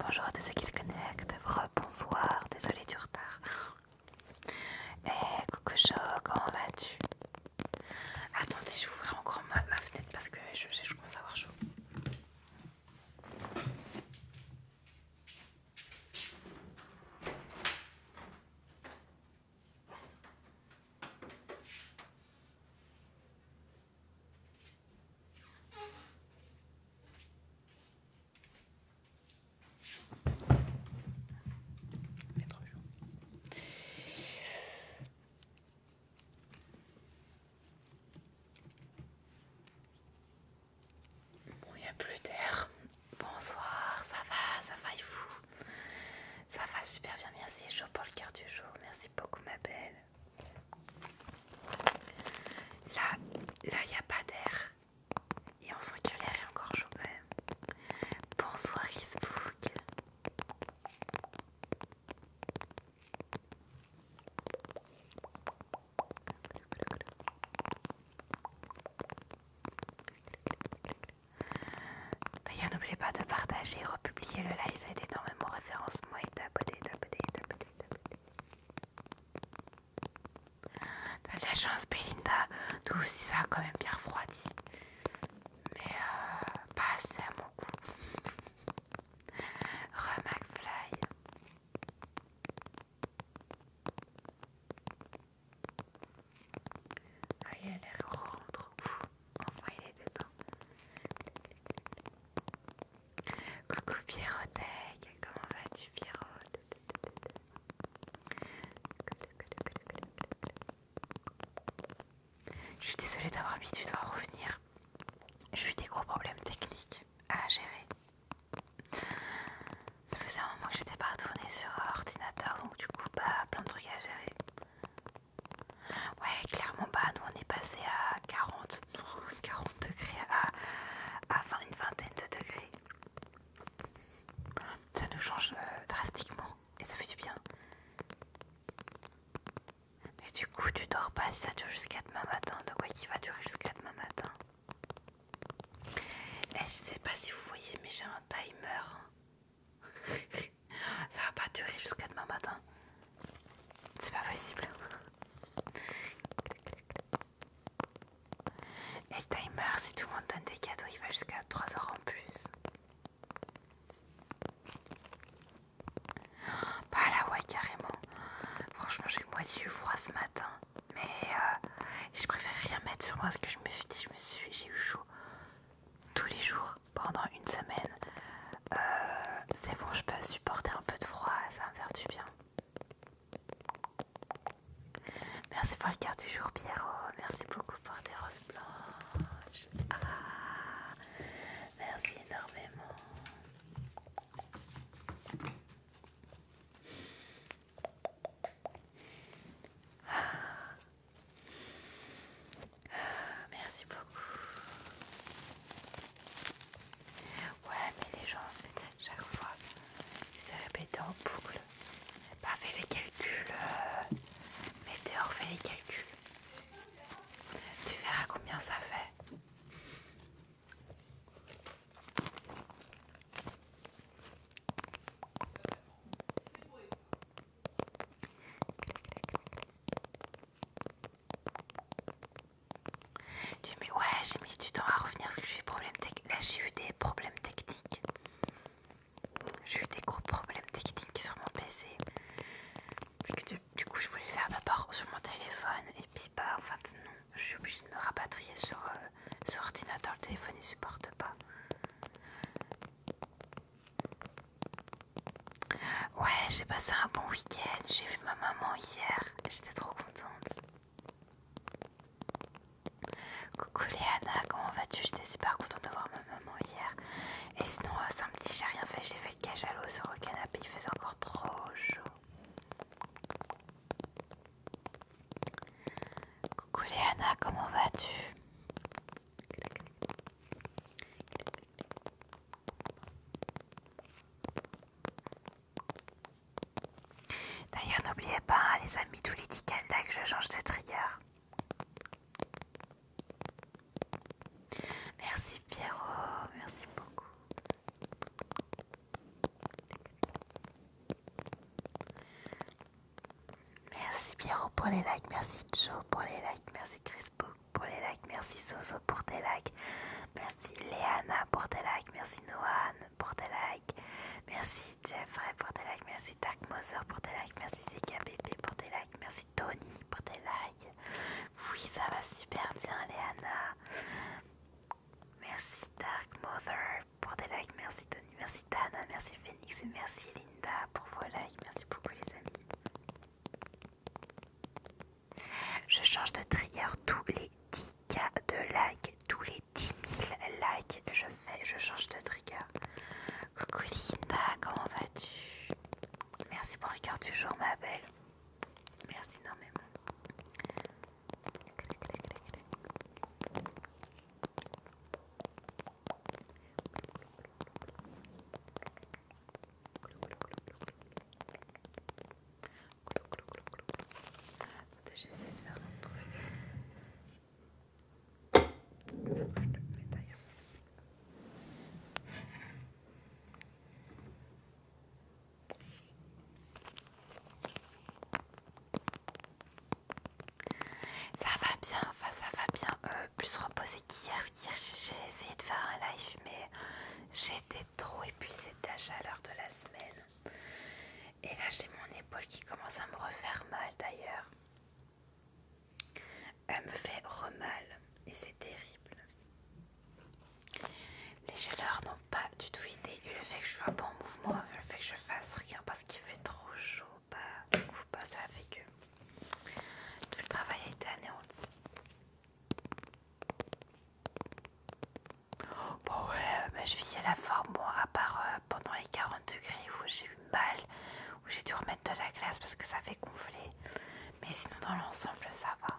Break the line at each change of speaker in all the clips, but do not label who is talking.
bonjour à tous ceux qui se connectent, bonsoir, désolé du retard. Coucou chaud, comment vas-tu? Attendez, je vous ouvrir encore ma fenêtre parce que je commence à avoir chaud. Il fait trop chaud. Bon, il n'y a plus d'air. Bonsoir, ça va et vous? Ça va super bien, merci. Chaud pour le cœur du jour, merci beaucoup ma belle. Là, il n'y a pas d'air. Et on sent que l'air est encore chaud quand même. Bonsoir Facebook. D'ailleurs, n'oubliez pas de partager, republier le live, ça aide énormément au référencement et d'abonner. T'as de la chance, Belinda. Nous aussi, ça a quand même bien refroidi. Mais pas assez à mon goût. McFly. Ah, il a l'air gros, trop fou. Enfin, il est dedans. Coucou Pierrotec, comment vas-tu Pierrot? Je suis désolée d'avoir mis du temps à revenir. J'ai eu des gros problèmes techniques à gérer. Ça faisait un moment que j'étais pas retournée sur ordinateur, donc du coup, plein de trucs à gérer. Ouais, clairement, nous on est passé à 40 degrés à une vingtaine de degrés. Ça nous change drastiquement et ça fait du bien. Mais du coup, tu dors pas si ça dure jusqu'à demain matin. De quoi qui va durer jusqu'à demain matin? Et je sais pas si vous voyez, mais j'ai un timer. Ça va pas durer jusqu'à demain matin. C'est pas possible. Et le timer, si tout le monde donne des cadeaux, il va jusqu'à 3 heures en plus. Bah là, ouais, carrément. Franchement, j'ai eu moitié eu froid ce matin. Mais j'ai préféré rien mettre sur moi parce que je me suis dit, j'ai eu chaud tous les jours pendant une semaine. C'est bon, je peux supporter un peu de froid, ça va me faire du bien. Merci pour le cœur du jour, Pierrot. Merci beaucoup pour tes roses blanches. Ah, merci énormément. Merci beaucoup. Ouais, mais les gens, chaque fois, ils se répètent en boucle. Pas fait les calculs. Météor fait les calculs. Tu verras combien ça fait. Ouais, j'ai mis du temps à revenir parce que j'ai eu des problèmes techniques. Là, j'ai eu des problèmes techniques. J'ai eu des gros problèmes techniques sur mon PC. Parce que du coup, je voulais le faire d'abord sur mon téléphone. Et puis, en fait, non. Je suis obligée de me rapatrier sur ordinateur. Le téléphone, il supporte pas. Ouais, j'ai passé un bon week-end. J'ai vu ma maman hier. J'étais trop contente. Coucou Léana, comment vas-tu? J'étais super contente de voir ma maman hier. Et sinon, samedi, j'ai rien fait. J'ai fait le cage à l'eau sur le canapé. Il faisait encore trop chaud. Coucou Léana, comment vas-tu? D'ailleurs, n'oubliez pas, les amis, tous les 10 là que je change de trigger. Merci Pierrot, merci beaucoup. Pierrot pour les likes, merci Joe pour les likes, merci Chrisbook pour les likes, merci Soso pour tes likes, merci Léana pour tes likes, merci Noan pour tes likes, merci Jeffrey pour tes likes, merci Dark Mother pour tes likes, merci ZKBB pour tes likes, merci Tony pour tes likes. Oui, ça va super bien Léana. Merci Dark Mother pour tes likes, merci Tony, merci Tana, merci Phoenix et merci Linda pour vos likes, merci beaucoup les amis. Je change de trigger tous les 10K de likes, tous les 10 000 likes, je change de trigger. Coucou Linda, comment vas-tu? Merci pour le cœur du jour ma belle. Merci énormément. J'essaie de faire un truc. Ça bouge de mes d'ailleurs. Ça va bien, enfin ça va bien. Plus reposé qu'hier. J'ai essayé de faire un live, mais j'étais trop épuisée de la chaleur de la semaine. Et là j'ai mon épaule qui commence à me refaire mal d'ailleurs. Elle me fait re-mal et c'est terrible. Les chaleurs n'ont pas du tout aidé. Et le fait que je sois pas en mouvement, le fait que je fasse rien parce qu'il fait trop chaud, du coup, ça a fait que tout le travail a été anéanti. Bon ouais, ma cheville est la forme, bon, à part pendant les 40 degrés où j'ai eu mal, où j'ai dû remettre de la glace parce que ça fait gonfler. Mais sinon dans l'ensemble ça va.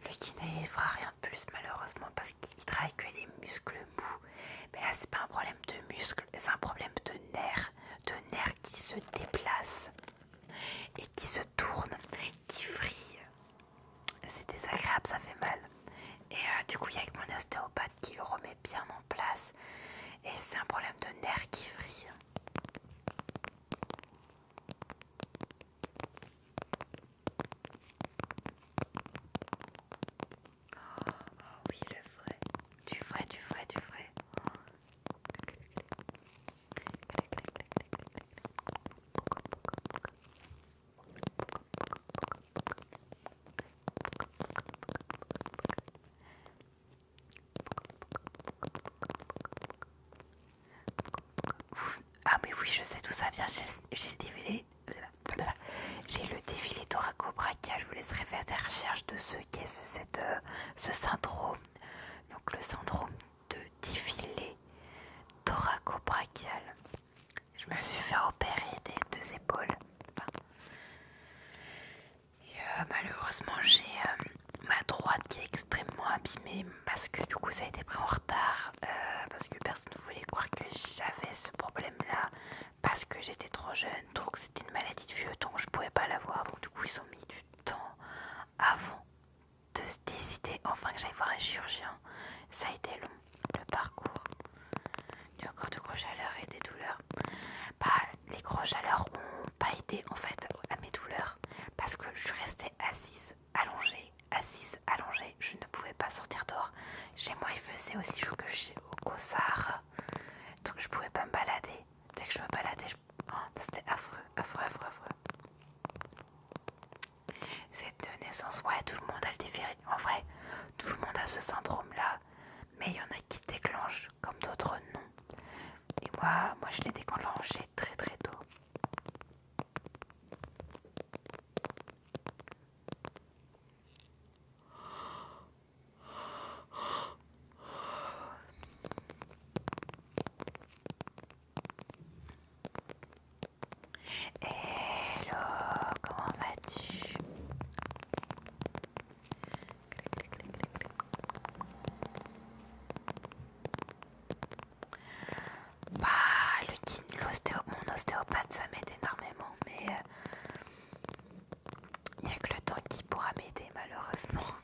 Le kiné ne fera rien de plus malheureusement parce qu'il travaille que les muscles mous. Mais là c'est pas un problème de muscles, c'est un problème de nerfs qui se déplacent et qui se tournent, qui vrillent. C'est désagréable, ça fait mal. Et du coup il y a avec mon ostéopathe qui le remet bien en place. Et c'est un problème de nerfs qui vrillent. Oh oui, le vrai. Du vrai, du vrai, du vrai. Ah mais oui, je sais d'où ça vient. J'ai le défilé. J'ai le défilé thoraco-brachial. Je vous laisserai faire des recherches de ce qu'est ce syndrome. Donc le syndrome de défilé thoraco-brachial. Je me suis fait opérer des deux épaules. Enfin, et malheureusement j'ai ma droite qui est extrêmement abîmée parce que du coup ça a été pris en retard. Parce que personne ne voulait croire que j'avais ce problème là parce que j'étais trop jeune, donc c'était une maladie de vieux, donc je pouvais pas l'avoir, donc du coup ils ont mis du temps avant de se décider enfin que j'aille voir un chirurgien. Ça a été long le parcours. Il y a encore de grosses chaleurs et des douleurs. Les grosses chaleurs ont pas aidé en fait à mes douleurs parce que je suis restée assise, allongée, je ne pouvais pas sortir dehors. Chez moi il faisait aussi chaud qu'au Sahara, donc je pouvais pas me balader. Dès que je me baladais, c'était affreux. C'est de naissance, ouais, tout le monde a le défilé. En vrai, tout le monde a ce syndrome là, mais il y en a qui le déclenchent comme d'autres non. Et moi je l'ai déclenché très très tôt. Hello, comment vas-tu? Mon ostéopathe ça m'aide énormément, mais il n'y a que le temps qui pourra m'aider malheureusement.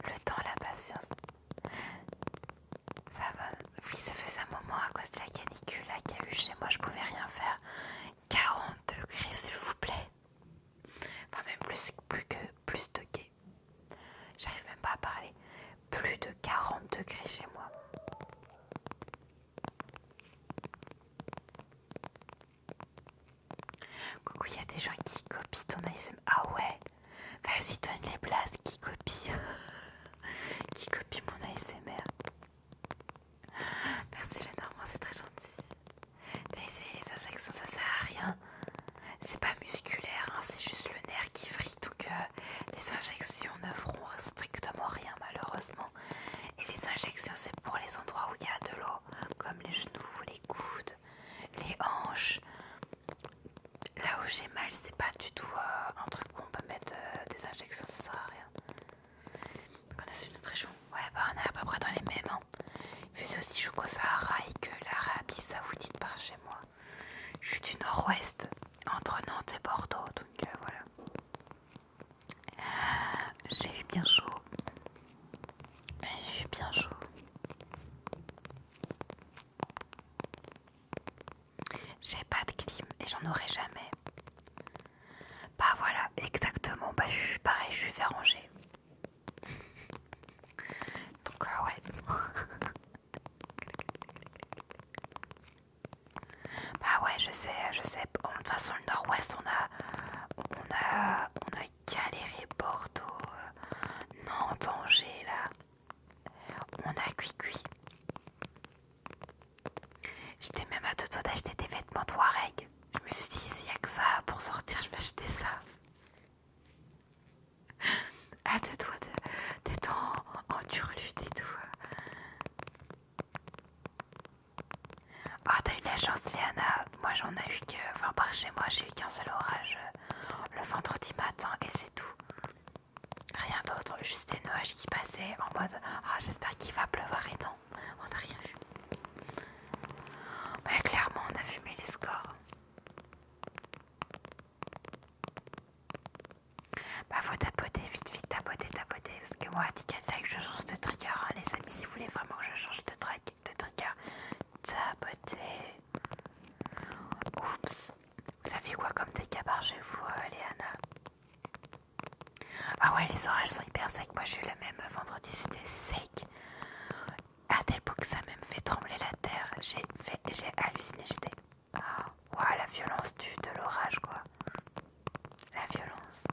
Le temps, la patience. Ça va. Oui, ça faisait un moment à cause de la canicule là qu'il y a eu chez moi, je pouvais rien Coucou, il y a des gens qui copient ton ASMR. Ah ouais, vas-y, donne les blagues qui copient. Qui copie mon ASMR. Merci le Normand, c'est très gentil. T'as essayé les injections, ça sert à rien. C'est pas musculaire, hein, c'est juste le nerf qui vrille. Donc les injections ne feront strictement rien malheureusement. Et les injections, c'est pour les endroits où il y a de l'eau, comme les genoux, les coudes, les hanches. Là où j'ai mal, c'est pas du tout un truc où on peut mettre des injections, ça sert à rien. Donc on a celui de très chaud. Ouais, bah on est à peu près dans les mêmes. Hein. Il faisait aussi chaud qu'au Sahara et que l'Arabie Saoudite par chez moi. Je suis du nord-ouest, entre Nantes et Bordeaux, donc voilà. J'ai eu bien chaud. J'ai eu bien chaud. J'ai pas de clim et j'en aurai jamais. Bah voilà, exactement. Bah je suis pareil, je suis fait ranger. Donc ouais. Bah ouais, je sais. De toute façon, le nord-ouest, on a galéré Bordeaux, Nantes, Angers, là. On a cuit. J'étais même à deux doigts d'acheter des vêtements Touareg. Je me suis dit, s'il n'y a que ça pour sortir, je vais acheter ça. À deux doigts d'être en turlute et tout. Ah, t'as eu de la chance, Léana. Moi, j'en ai eu que... Enfin, par chez moi, j'ai eu qu'un seul orage le vendredi matin et c'est tout. Rien d'autre, juste des nuages qui passaient en mode ah, j'espère qu'il va pleuvoir et non, on n'a rien vu. Mais clairement, on a fumé les scores. Bah, faut tapoter, vite, tapoter. Parce que moi, nickel, que je change de trigger, hein, les amis, si vous voulez vraiment que je change de trigger, tapoter. Oups. Vous avez quoi comme dégâts par chez vous, Léana? Ah ouais, les orages sont hyper secs. Moi, j'ai eu la même vendredi, c'était sec. À tel point que ça m'a même fait trembler la terre. J'ai halluciné, j'étais... Ah, ouais, la violence de l'orage, quoi. La violence.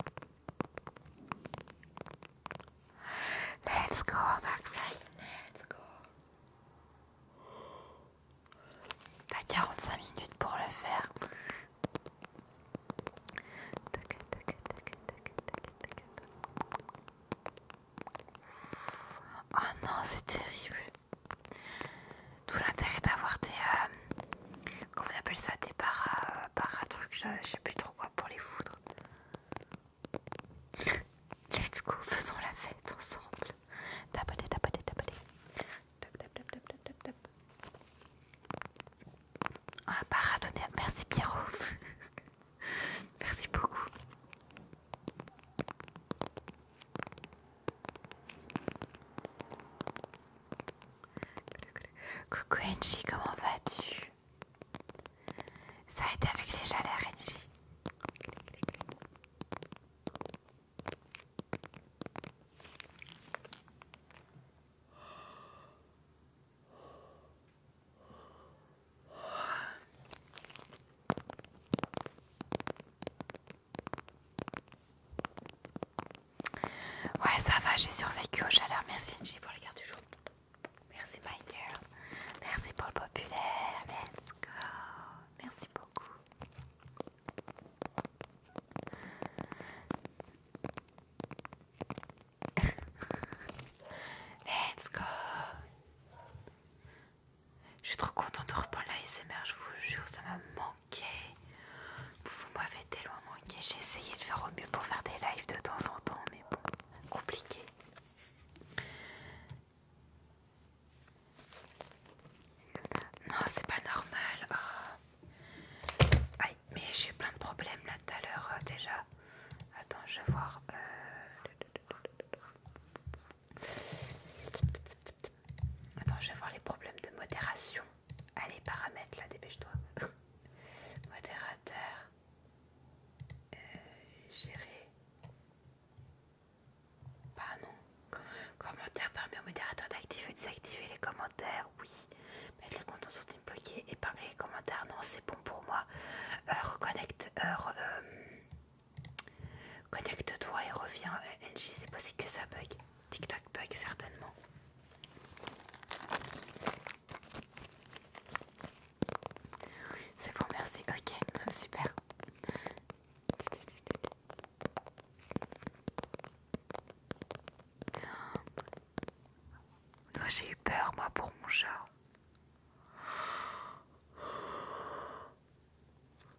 Let's go, McFly. Let's go. T'as 45 minutes pour le faire. Oh non, c'est terrible. Tout l'intérêt d'avoir des... comment on appelle ça? Des para-trucs, je sais plus trop quoi pour les foudre. Let's go, faisons la fête ensemble. Tapoter. Tap. Ah, paratonnerre, merci Pierrot. Merci beaucoup. Coucou Engie, comment vas-tu? Ça a été avec les chaleurs Engie. Ouais, ça va, j'ai survécu aux chaleurs. Merci Engie pour le cœur du jour. Merci my girl. Merci pour le populaire. Let's go. Merci beaucoup. Let's go. Je suis trop contente de reprendre la ASMR, je vous jure, ça m'a manqué. Vous m'avez tellement manqué. J'ai essayé de faire au mieux pour faire des lives de temps en temps, mais bon, compliqué. Non, c'est pas normal. Oh. Aïe, mais j'ai eu plein de problèmes là tout à l'heure déjà. Attends, je vais voir. Attends, je vais voir les problèmes de modération. Allez, paramètres là, dépêche-toi. Modérateur. Gérer. Bah non. Commentaire permet au modérateur d'activer ou de désactiver les commentaires, oui. Mettre les comptes en sortie bloqués, épargner les commentaires, non, c'est bon pour moi. Connecte-toi et reviens. NJ, c'est possible que ça bug. TikTok bug certainement. C'est bon, merci. Ok, super. Moi, j'ai eu peur, moi, pour mon chat.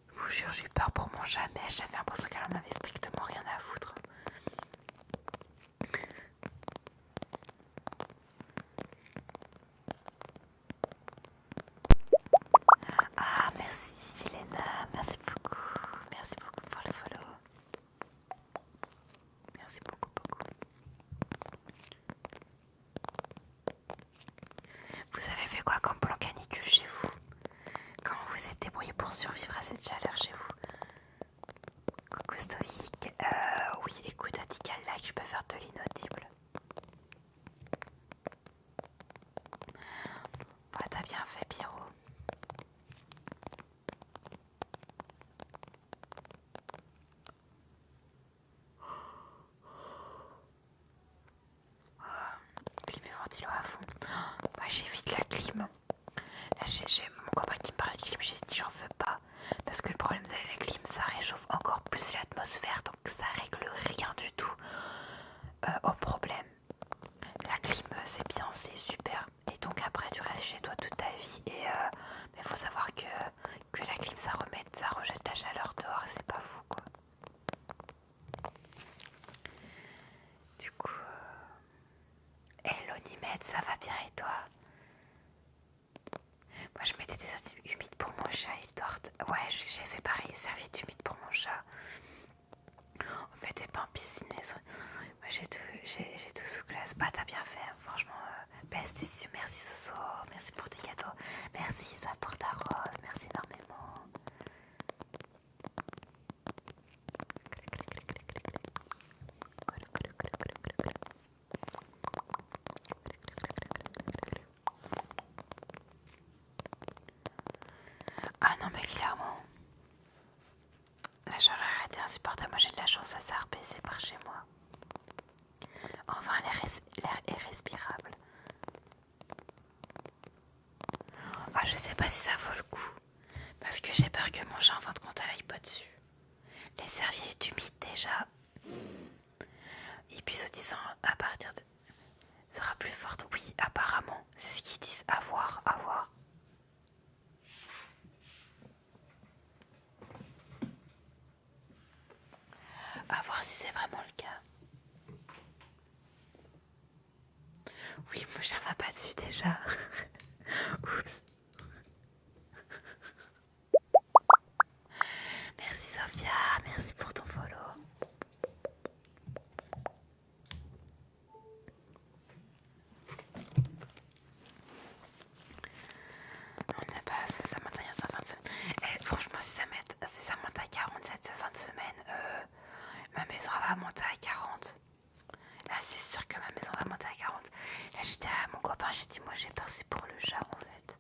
Je vous jure, j'ai eu peur pour mon chat, mais j'avais l'impression qu'elle en avait strictement rien à foutre. Ah, merci Elena, merci beaucoup pour le follow. Merci beaucoup. Vous avez fait quoi comme plan canicule chez vous? Comment vous êtes débrouillé pour survivre à cette chaleur chez vous? Coucou stoïque. Oui, écoute, à 10 like, je peux faire de l'inaudible. Ouais, t'as bien fait, Pierrot. Clim et ventilo à fond. Moi, j'évite la clim. Là, j'ai mon copain qui me parlait de clim, j'ai dit j'en veux pas. Parce que le problème de la clim, ça réchauffe encore plus l'atmosphère, donc ça règle rien du tout au problème. La clim, c'est bien, c'est super. Et donc après, tu restes chez toi toute ta vie. Mais faut savoir que la clim, ça rejette la chaleur dehors, c'est pas fou, quoi. Du coup, hello Nimette, ça va bien et toi? Moi, je mettais des serviettes humides pour mon chat, il dort. Ouais, j'ai fait pareil, serviettes humides pour mon chat. On fait des pains piscine maison. Moi, j'ai tout sous glace. Bah, t'as bien fait, hein. Franchement. Best ici. Merci Soso, merci pour tes cadeaux. Merci Isa pour ta rose, merci énormément. Ah non mais clairement, la chaleur a été insupportable. Moi j'ai de la chance, ça s'est rebaissé par chez moi. Enfin l'air est respirable. Ah, je sais pas si ça vaut le coup, parce que j'ai peur que mon chat en fin de compte elle aille pas dessus. Les serviettes humides déjà, et puis se disant à partir de... sera plus forte, oui apparemment, c'est ce qu'ils disent, à voir. À voir si c'est vraiment le cas. Oui, mon chat va pas dessus déjà. Oups. Merci Sophia, merci pour ton follow. On n'a pas, ça monte à 120 semaines. Franchement, si ça monte à 40 cette fin de semaine, ma maison va monter à 40. Là, c'est sûr que ma maison va monter à 40. Là, j'étais à mon copain, j'ai dit, moi j'ai peur, c'est pour le chat en fait.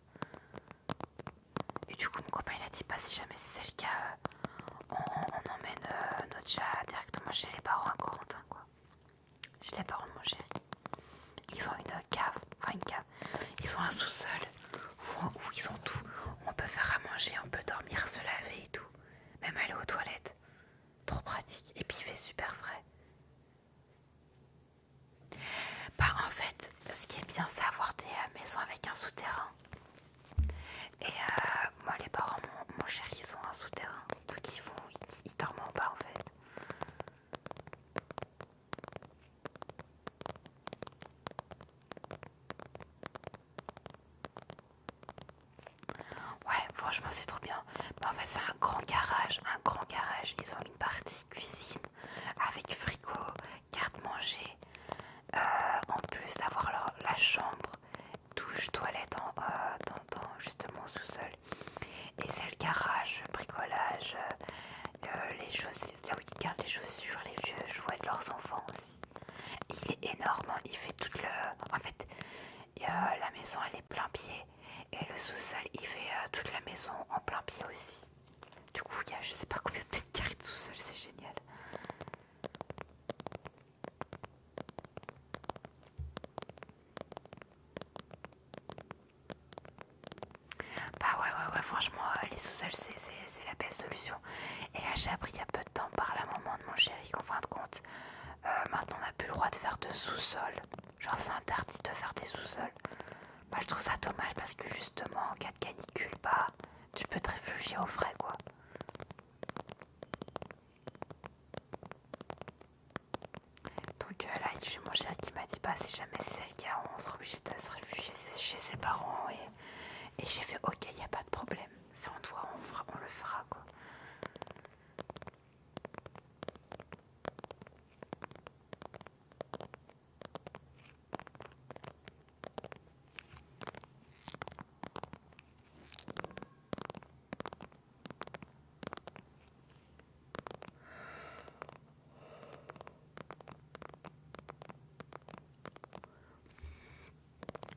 Et du coup, mon copain il a dit, bah si jamais c'est le cas, on emmène notre chat directement chez les parents à Corentin, quoi. Chez les parents de mon chéri. Ils ont une cave. Ils ont un sous-sol où ils ont tout. On peut faire à manger, on peut dormir, se laver et tout. Même aller aux toilettes. Trop pratique. Et puis il fait super frais. Bah en fait, ce qui est bien, c'est avoir des maisons avec un souterrain. Et moi les parents, mon chéri, ils ont un souterrain. Donc ils dorment en bas en fait. Ouais, franchement c'est trop bien. Mais en fait c'est un grand garage. Ils ont une partie cuisine avec frigo, garde-manger. En plus d'avoir la chambre, douche, toilette dans justement au sous-sol. Et c'est le garage, le bricolage, les choses, là où ils gardent les chaussures, les vieux jouets de leurs enfants aussi. Il est énorme, il fait toute le... En fait, maison elle est plein pied et le sous-sol il fait toute la maison en plein pied aussi. Du coup il y a je sais pas combien de mètres carrés de sous-sol, c'est génial. Bah ouais, franchement les sous-sols c'est la belle solution. Et là j'ai appris il y a peu de temps par la maman de mon chéri qu'en fin de compte maintenant on n'a plus le droit de faire de sous-sol. Genre c'est interdit de faire des sous-sols. Bah je trouve ça dommage parce que justement en cas de canicule bah tu peux te réfugier au frais quoi. Donc là j'ai mon chéri qui m'a dit bah si jamais c'est le cas on sera obligé de se réfugier chez ses parents et j'ai fait ok y a pas de problème. Si on doit on le fera quoi.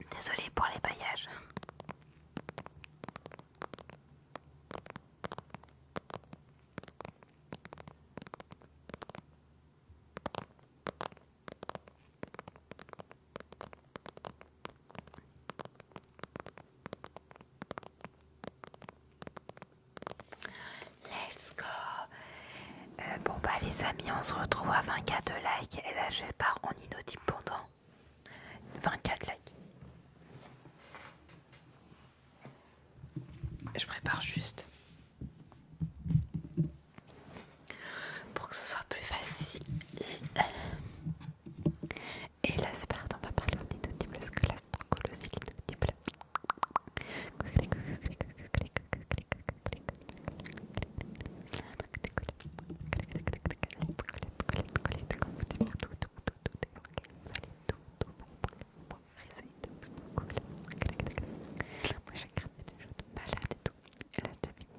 Désolée pour les baillages. Let's go. Bon bah les amis on se retrouve à 20K de likes et là je pars en inaudible pendant 24 likes. Je prépare juste pour que ce soit plus facile. Et là c'est parti, on va parler en inaudible parce que là c'est trop cool aussi l'inaudible. Moi j'ai cramé des jeux de malade et tout. Et là 2 minutes.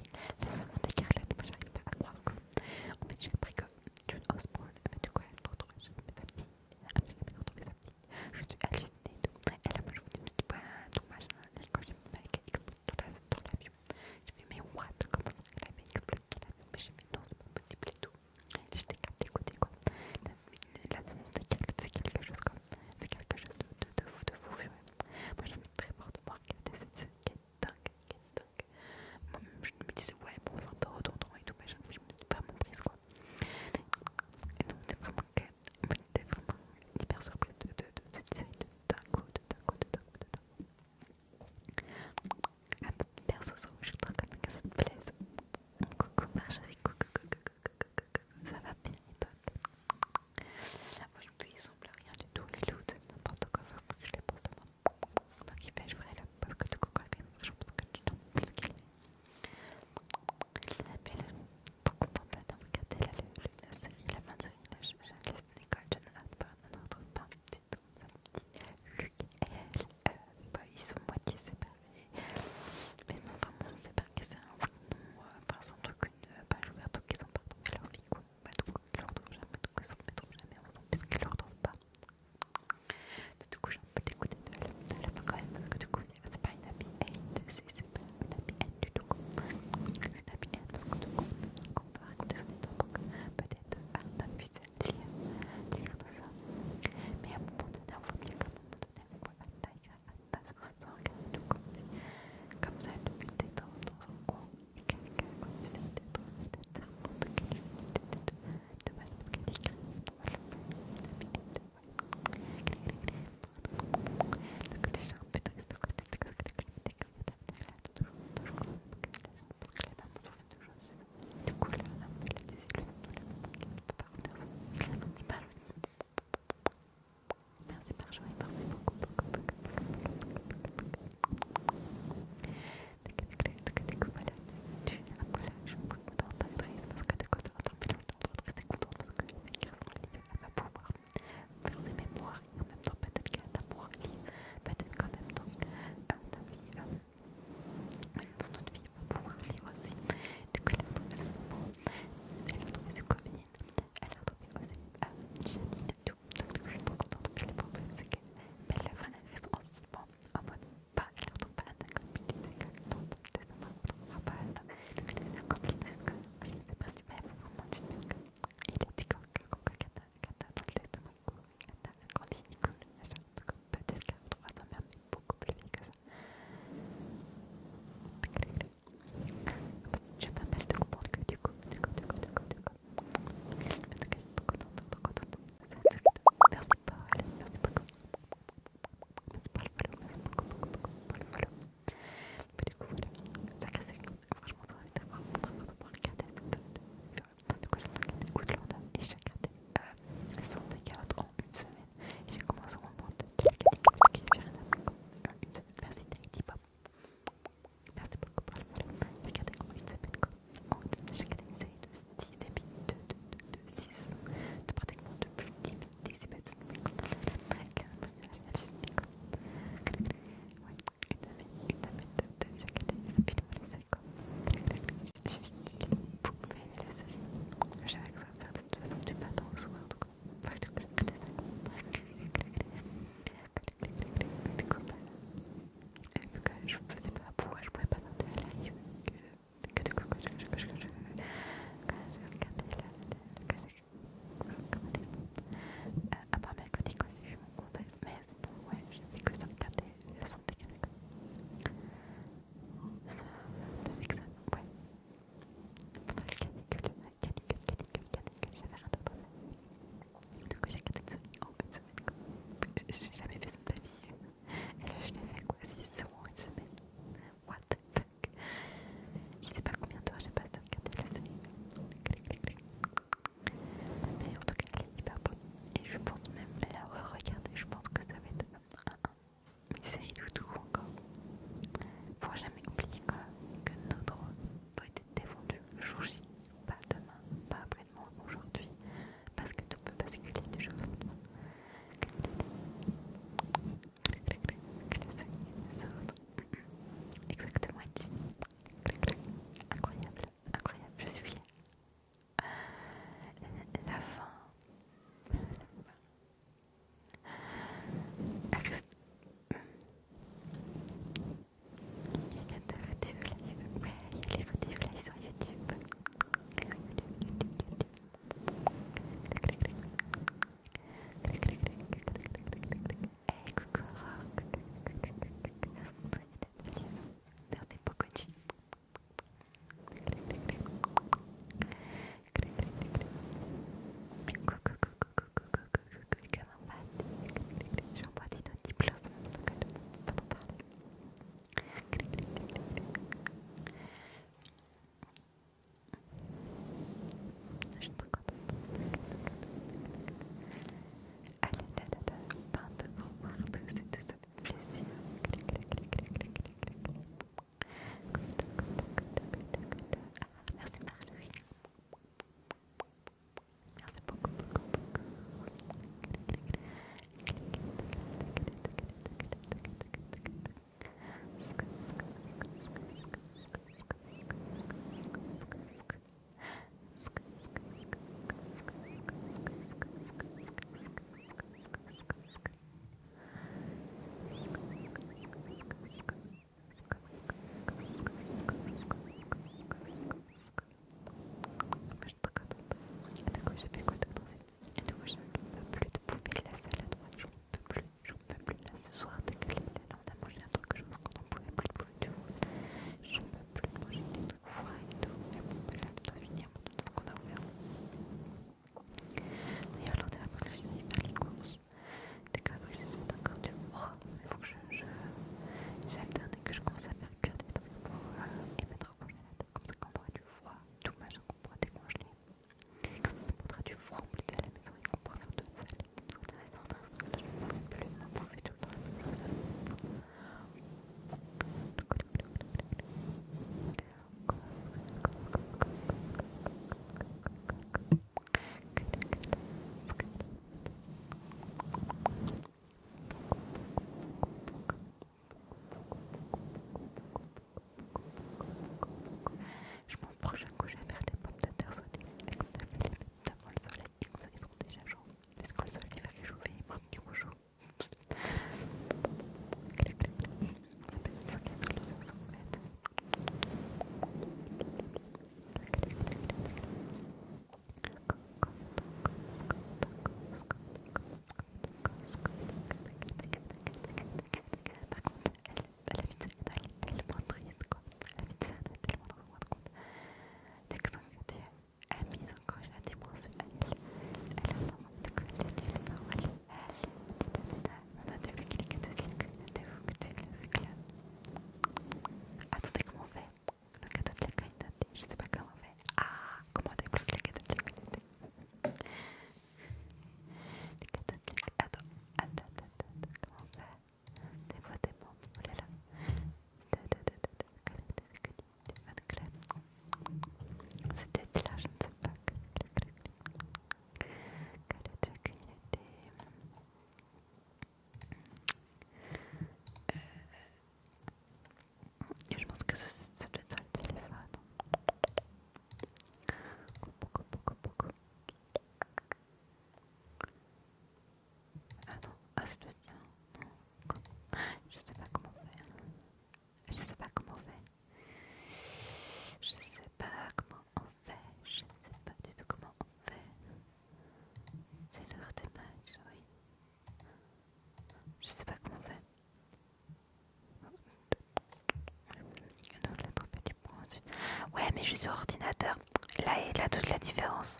mais je suis sur ordinateur. Là est là toute la différence.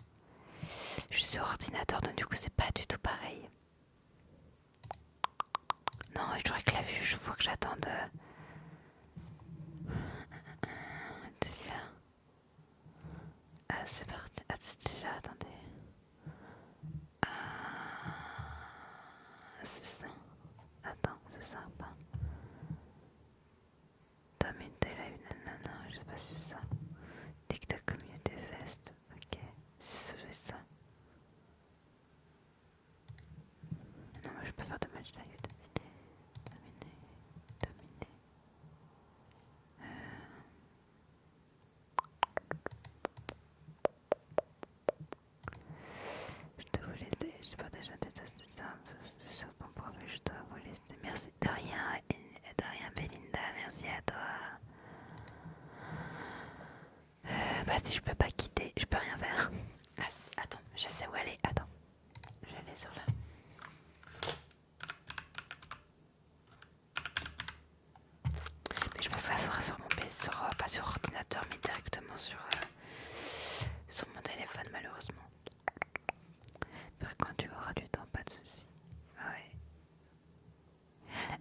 Je suis sur ordinateur, donc du coup c'est pas du tout pareil. Non, je voudrais que la vue, je vois que j'attende. Ah, c'est parti. Ah, c'était là, attendez. Ah, c'est ça. Attends, c'est ça ou pas? Tom une live, nanana, je sais pas si c'est ça. TikTok Community Fest, ok. Ça doit être ça. Non, moi je peux faire de match live. Terminé. Terminé. Je dois vous laisser, je sais pas déjà de tout ça, c'est sur ton profil, je dois vous laisser. Merci de rien Belinda, merci à toi. Bah si je peux pas quitter, je peux rien faire. Ah si, attends, je sais où aller, attends. Je vais aller sur là. Mais je pense que ça sera sur mon PC, pas sur ordinateur, mais directement sur mon téléphone malheureusement. Quand tu auras du temps, pas de soucis. Ouais.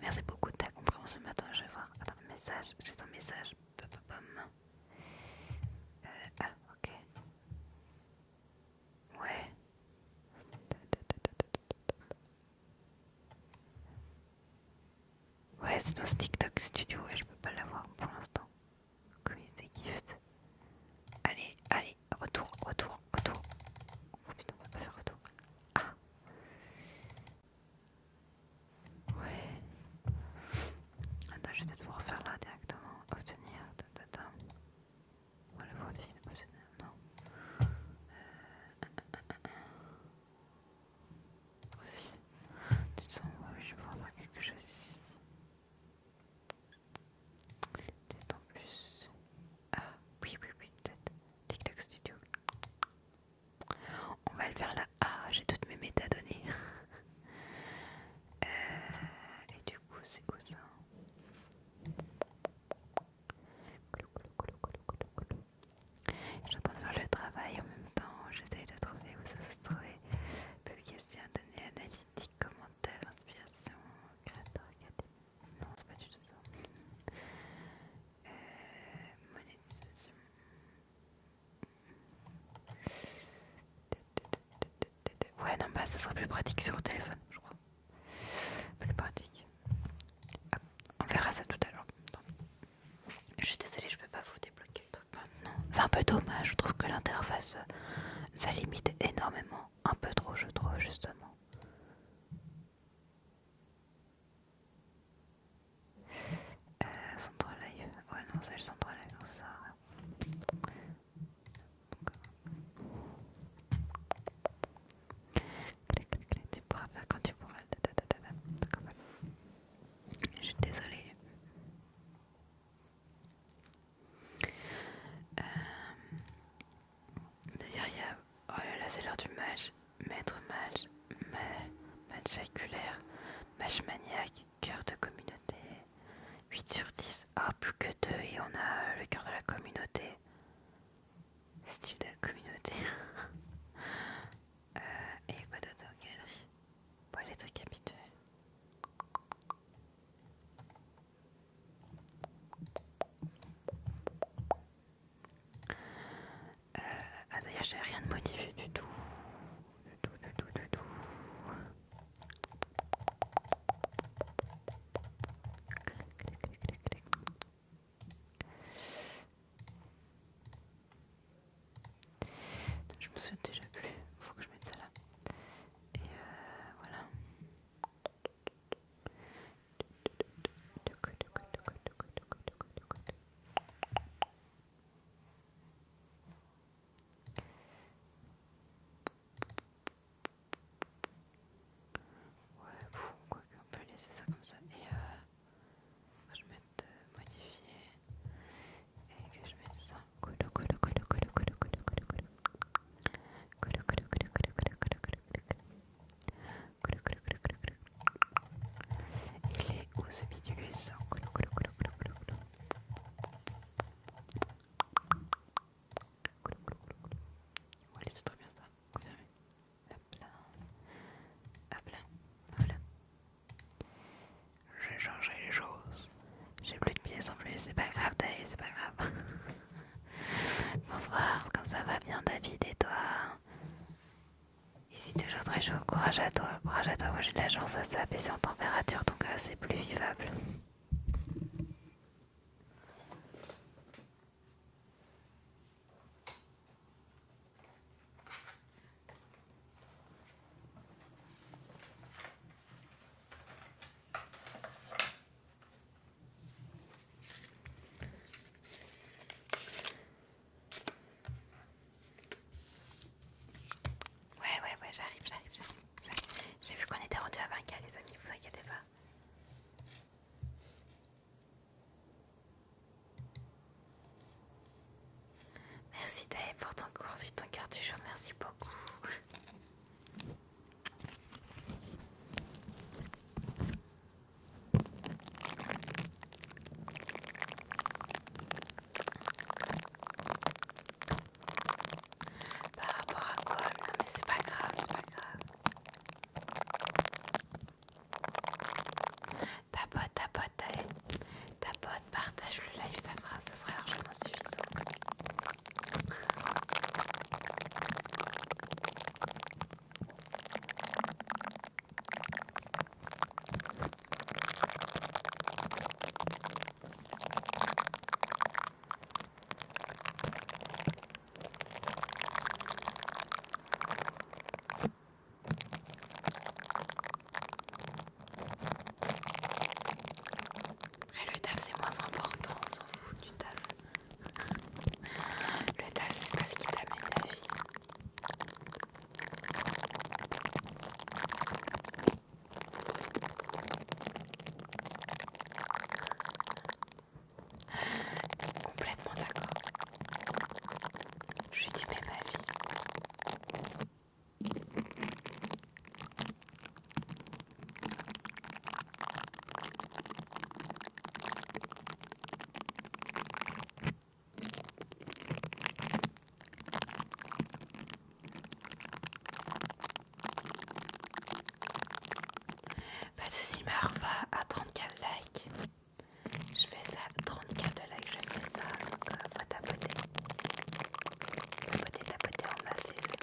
Merci beaucoup de ta compréhension. Matin, je vais voir. Attends, message. J'ai ton message. Ah, ok. Ouais. Ouais, sinon c'est TikTok Studio. Ouais, je peux pas l'avoir pour l'instant. Community gift. Allez, allez. Retour. Oh putain, on va pas faire retour. Ah. Ouais. Attends, je vais peut-être vous refaire là directement. Obtenir. Voilà, voir le film. Obtenir. Non. Profil. Tu te sens, ouais, je vais pouvoir faire quelque chose ici. Peut-être en plus. Ah, oui, peut-être. TikTok Studio. On va le faire là. Ah, j'ai toutes mes métadonnées. Et du coup, c'est où ça? J'entends faire le travail en même temps. J'essaye de trouver où ça se trouvait. Publication, données analytiques, commentaires, inspiration, créateur académique. Non, c'est pas du tout ça. Monétisation. Ouais, non, bah ça serait plus pratique sur le téléphone, je crois. Plus pratique. Ah, on verra ça tout à l'heure. Je suis désolée, je peux pas vous débloquer le truc maintenant. C'est un peu dommage, je trouve que l'interface, ça limite énormément. Un peu trop, je trouve, justement. Centre live. Ouais, non, c'est le centre live, donc ça sert à rien. Tu pourras faire quand tu pourras. Je suis désolée. D'ailleurs, il y a. Oh là là, c'est l'heure du match. Maître match. Match séculaire. Match maniaque. Cœur de communauté. 8 sur 10. Ah, plus que 2 et on a le cœur de la communauté. Style de communauté. Et quoi d'autre en galerie? Bon, les trucs habituels. Ah d'ailleurs, j'ai rien de modifié du tout. Du tout. Je me souviens déjà plus. Faut que je mette ça là. Et voilà. Ouais, bon, quoi qu'on peut laisser ça comme ça. Et je vais mettre modifier. Et que je mette ça. Cool. mais c'est pas grave, Taï, c'est pas grave. Bonsoir, quand ça va bien, David, et toi? Ici, toujours très chaud. Courage à toi, courage à toi. Moi, j'ai de la chance, ça a baissé en température, donc c'est plus vivable. Ouais, j'arrive. J'ai vu qu'on était rendu à 20K, les amis, vous inquiétez pas. Merci Dave pour ton cours et ton cœur du jour, merci beaucoup. Par rapport à quoi? Non mais c'est pas grave, c'est pas grave. Tapote, partage le live, ça sera largement suffisant. Et le taf c'est moins important, on s'en fout du taf. Le taf c'est pas ce qui t'amène la vie. Complètement d'accord. Je dis même ma vie. Pas de soucis, Meur va à 30K de likes. Je fais ça, 30K de likes, je fais ça. Donc faut tapoter. Tapoter en masse les amis.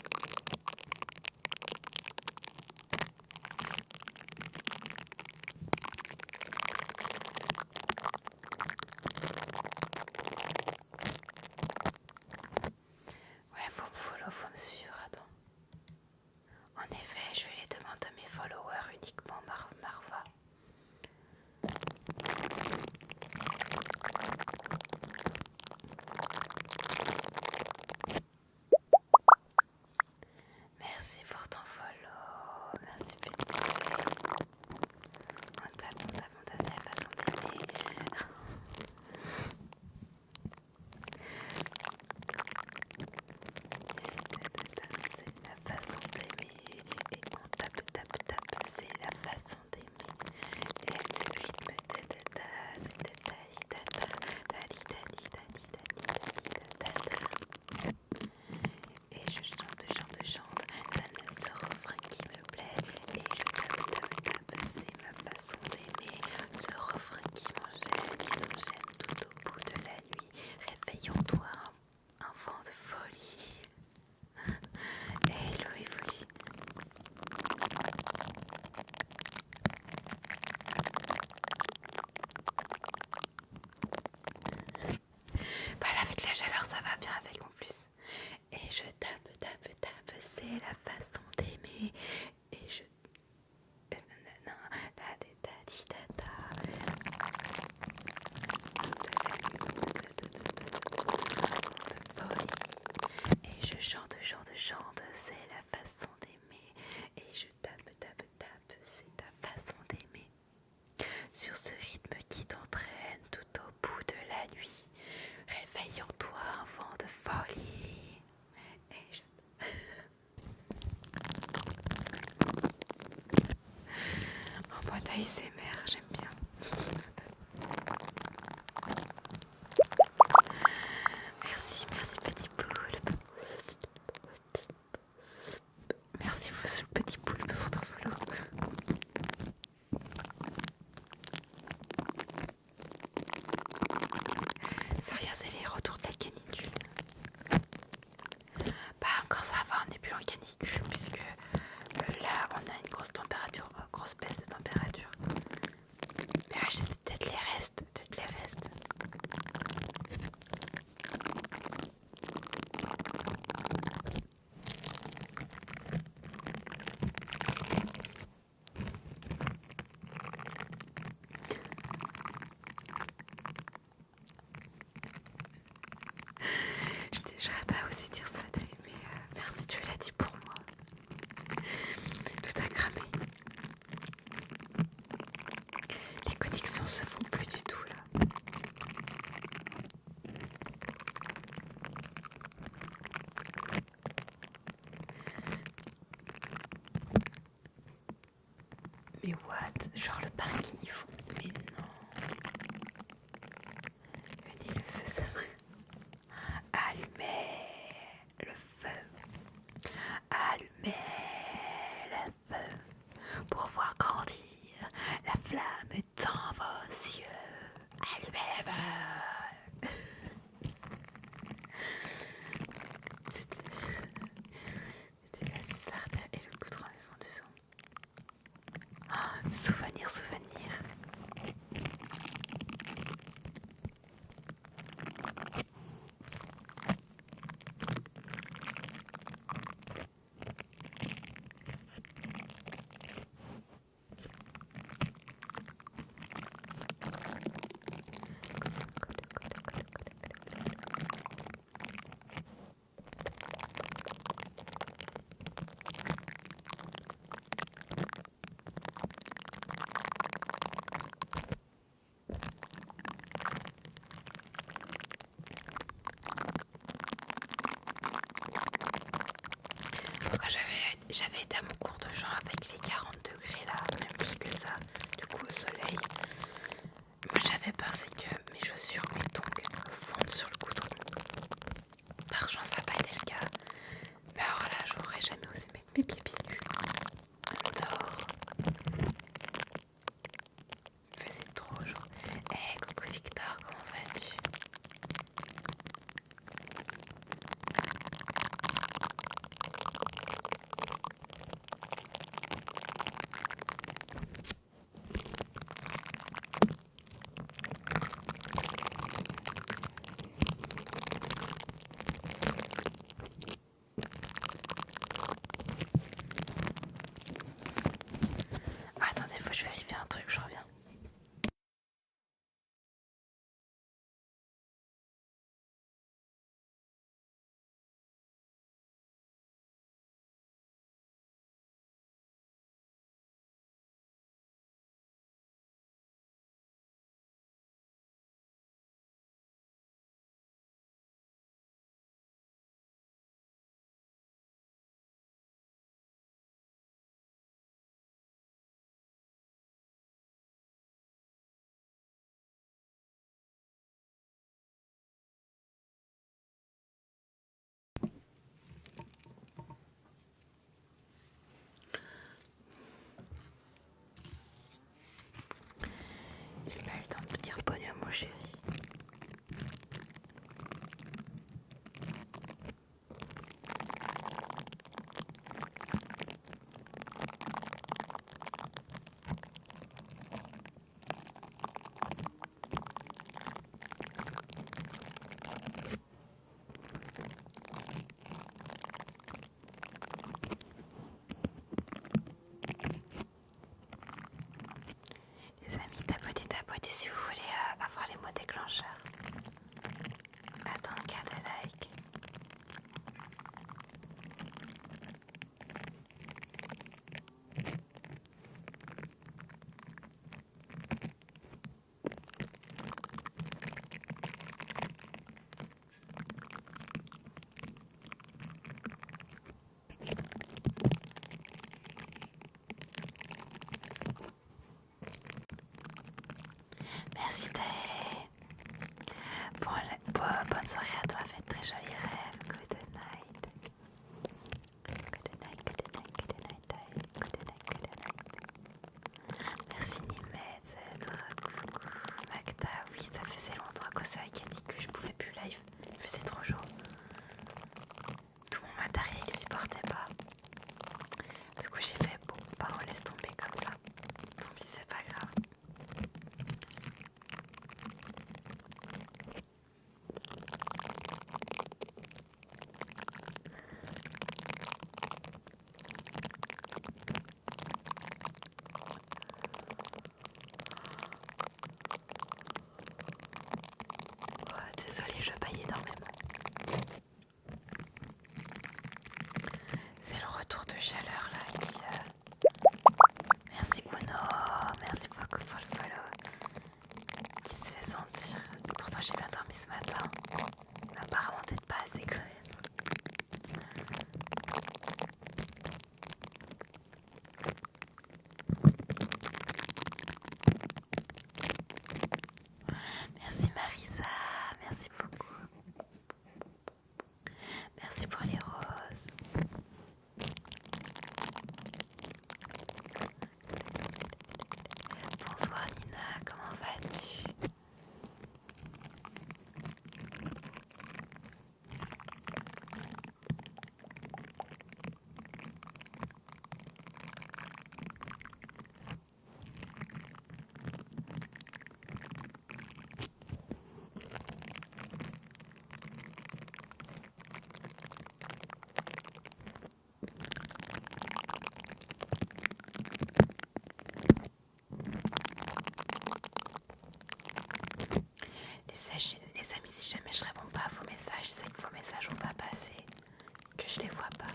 Ouais, faut me follow, faut me suivre, attends. En effet, je vais les demander à mes followers uniquement, Marva. Merci pour ton follow. Merci petit. On tape, c'est la façon d'aimer. C'est la façon d'aimer. Et on tape, c'est la façon d'aimer. Et elle dit rythme, c'est et je chante, ce refrain qui me plaît. Et je tape, c'est ma façon d'aimer. Ce refrain qui m'enchaîne, qui s'enchaîne tout au bout de la nuit. Réveillons-toi, un vent de folie. Hello Evoli. Bah là avec la chaleur ça va bien avec en plus. Et je tape, c'est la façon d'aimer. Et je... Et je chante, c'est la façon d'aimer. Et je tape, c'est ta façon d'aimer. Sur ce rythme qui t'entraîne tout au bout de la nuit. Réveille en toi un vent de folie. J'aurais pas osé dire ça, Dave, mais merci, tu l'as dit pour moi. Tout a cramé. Les connexions se font plus du tout là. Mais what? Genre le parking ils font. Mais non. Venez le feu, ça va. Allumez le feu. Allumez le feu. Pour voir grandir la flamme dans vos yeux. Allumez le feu. C'était la Sparta et le goudron de fond de son. Oh, souvenir, souvenir. Quand j'avais été à mon cours de chant avec les 40 degrés là, même plus que ça, du coup au soleil, moi j'avais peur c'est que mes chaussures, mes tongs fondent sur le goudron. Par chance ça n'a pas été le cas, mais alors là j'aurais jamais osé mettre mes pieds nus dehors. Il faisait trop genre, hey, coucou Victor, comment vas-tu? Attendez, faut que je vérifie un truc, je reviens. J'ai pas eu le temps de dire bonne nuit à mon chéri. Les amis, tapotez si vous voulez avoir les mots déclencheurs. Attends, garde le like. Merci Tae. Bonne soirée à toi, faites très jolis rêves. Good night. Good night, good night, good night, Tae. Good night, good night. Merci Nimet, coucou Magda. Oui, ça faisait longtemps qu'au soleil canicule, je pouvais plus live. Il faisait trop chaud. Tout mon matériel il supportait pas. Du coup j'ai fait bon, bah on laisse tomber comme ça. Tant pis, c'est pas grave. Oh, désolée, je baille énormément. j'ai bien dormi ce matin. Apparemment peut-être pas assez quand même. Merci Marisa, merci beaucoup. Merci pour les roses. Bonsoir Nina, comment vas-tu? Les amis, si jamais je réponds pas à vos messages, c'est que vos messages n'ont pas passé, que je les vois pas.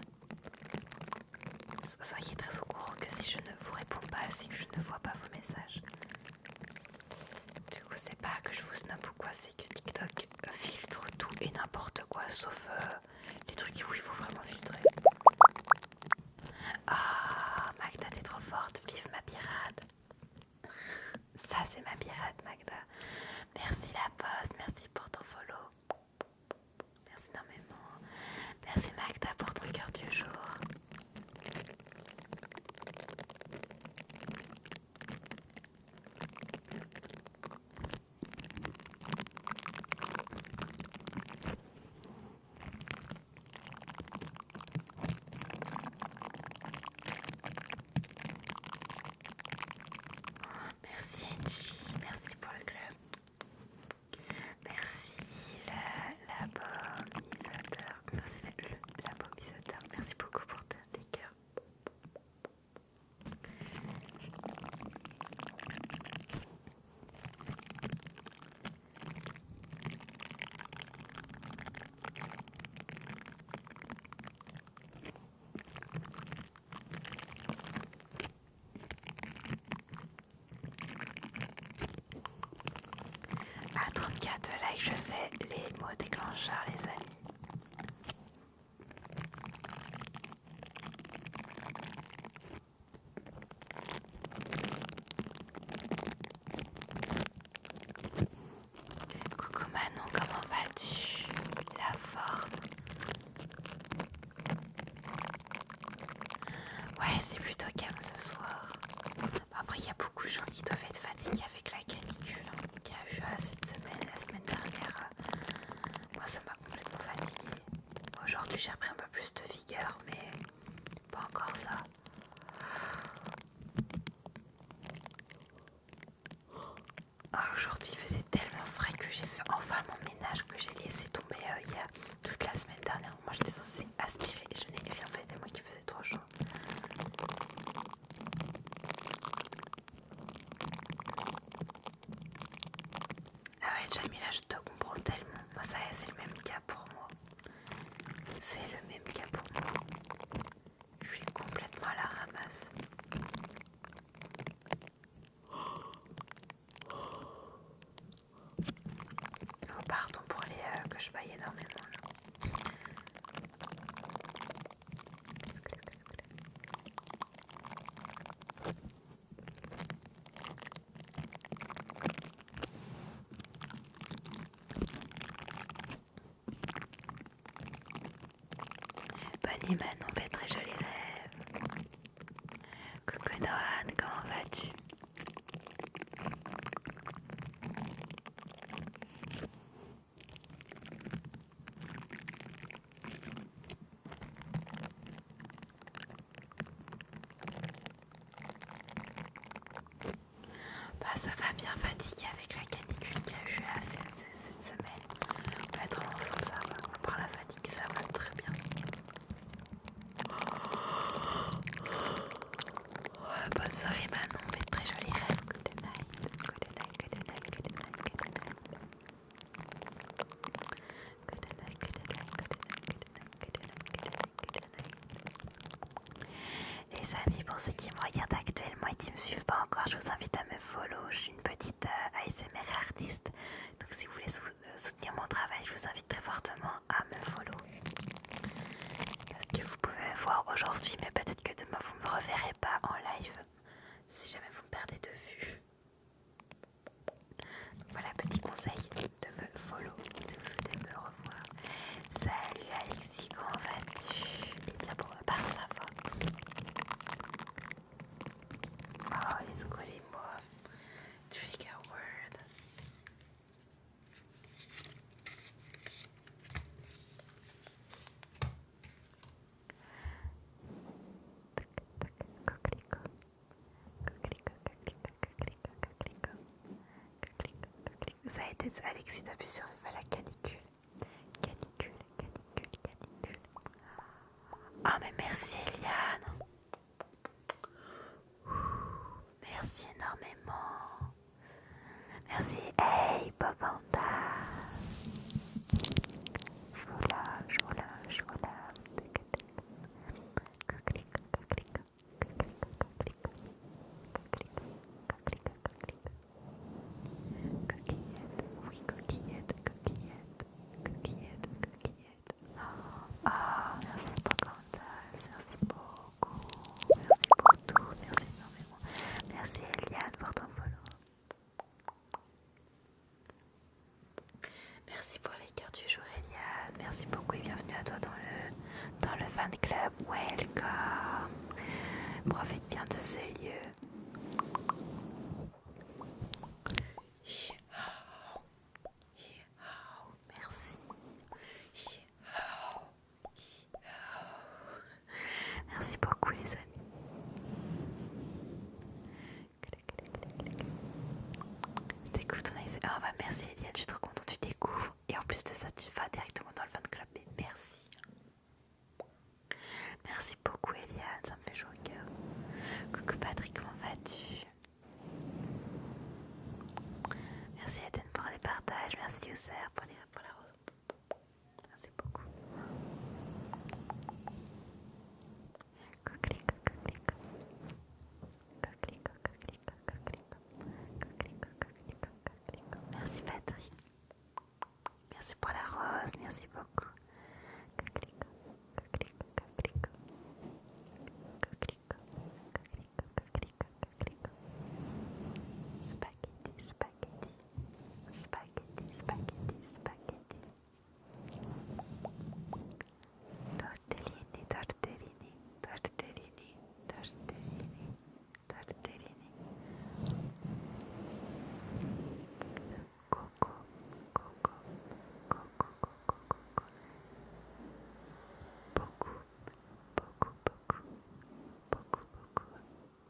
Soyez très au courant que si je ne vous réponds pas, c'est que je ne vois pas vos messages. Du coup, c'est pas que je vous snob ou quoi, c'est que TikTok filtre tout et n'importe quoi, sauf les trucs où il faut vraiment filtrer. Ah, Magda, t'es trop forte, vive ma pirate. Ça, c'est ma pirate, Magda. Merci la poste, merci pour ton follow. Merci énormément. Merci Magda pour ton cœur du jour. Merci Angie, merci pour le club. Merci la bombisateur. Merci la bombisateur. Merci beaucoup pour tes cœurs. À 34 likes, je fais les mots déclencheurs, les amis. Coucou Manon, comment vas-tu? La forme. Ouais, c'est plutôt calme ce soir. Après, il y a beaucoup de gens qui doivent être fatigués avec la canicule qu'il y a eu cette semaine, la semaine dernière. Moi, ça m'a complètement fatiguée. Aujourd'hui, j'ai repris un peu plus de vigueur, mais pas encore ça. Aujourd'hui, il faisait tellement frais que j'ai fait enfin mon ménage que j'ai laissé tomber il y a toute la semaine dernière. Moi, j'étais censée aspirer et je n'ai rien fait. C'est moi qui faisais trop chaud. Ah ouais, Jamila, je te comprends tellement. Moi, ça c'est le même cas pour moi. C'est le même cas pour moi. Je suis complètement à la ramasse. Oh, pardon pour les que je baille énormément là. Bonne nuit Manon, fais très jolis rêves. Coucou Noan, comment vas-tu? Bah ça va bien fatigué avec la canicule qu'il y a eu là, cette semaine. Mais dans l'ensemble ça va, par la fatigue ça va très bien. ça a été Alexis d'appuyer sur la canicule. Canicule, canicule, canicule. Ah mais merci Eliane. Merci énormément. Merci. Hey Pocahontas. Choula. Coquillette. Ah, merci Pocahontas, merci beaucoup. Merci pour tout, merci énormément. Merci Eliane pour ton follow. Merci pour les cœurs du jour Eliane. Merci beaucoup et bienvenue à toi dans le fan club. Welcome. Profite bien de ce lieu. Merci. Merci beaucoup les amis. Je découvre ton ASMR. Oh bah merci Eliane, je suis trop contente que tu découvres. Et en plus de ça, tu vas directement dans le fan club. Mais merci. Merci beaucoup Eliane, ça me fait chaud au cœur. Coucou Patrick, comment vas-tu? Merci Eden pour les partages. Merci Yousser pour la rose. Merci beaucoup. Merci Patrick. Merci pour la rose. Merci beaucoup. Spaghetti. Tortellini. Coco.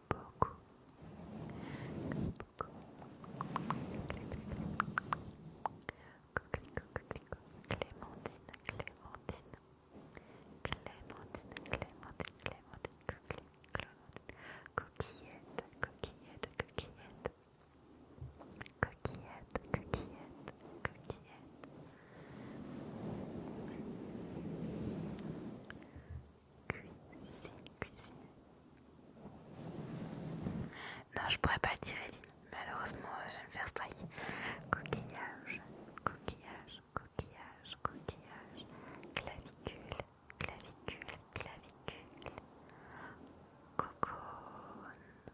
Beaucoup. Coquillette. Cuisine. Non, je pourrais pas le dire, Eline. Malheureusement, je vais me faire strike. Coquillage. Clavicule.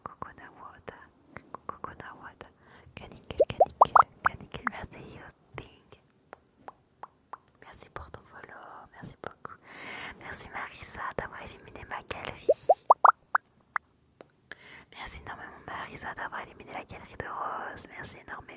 Coconut water. Canicule. Merci, Yoting. Merci pour ton follow. Merci beaucoup. Merci Marissa d'avoir éliminé ma galerie. Merci énormément Marissa d'avoir éliminé la galerie de Rose. Merci énormément.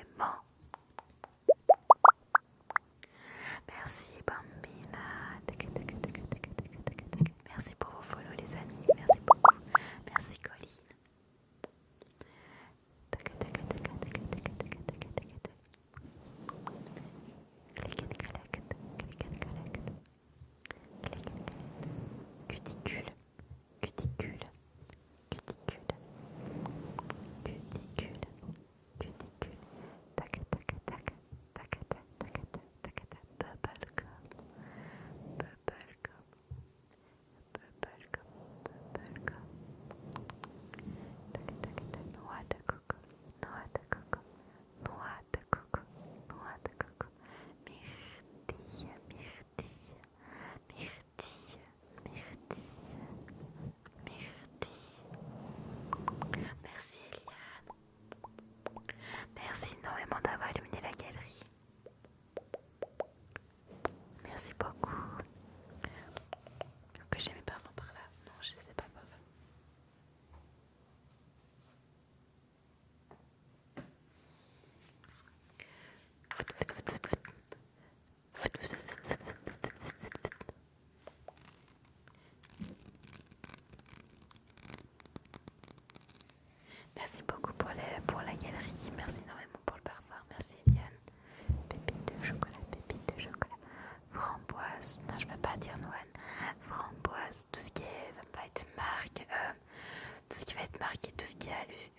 ce qui est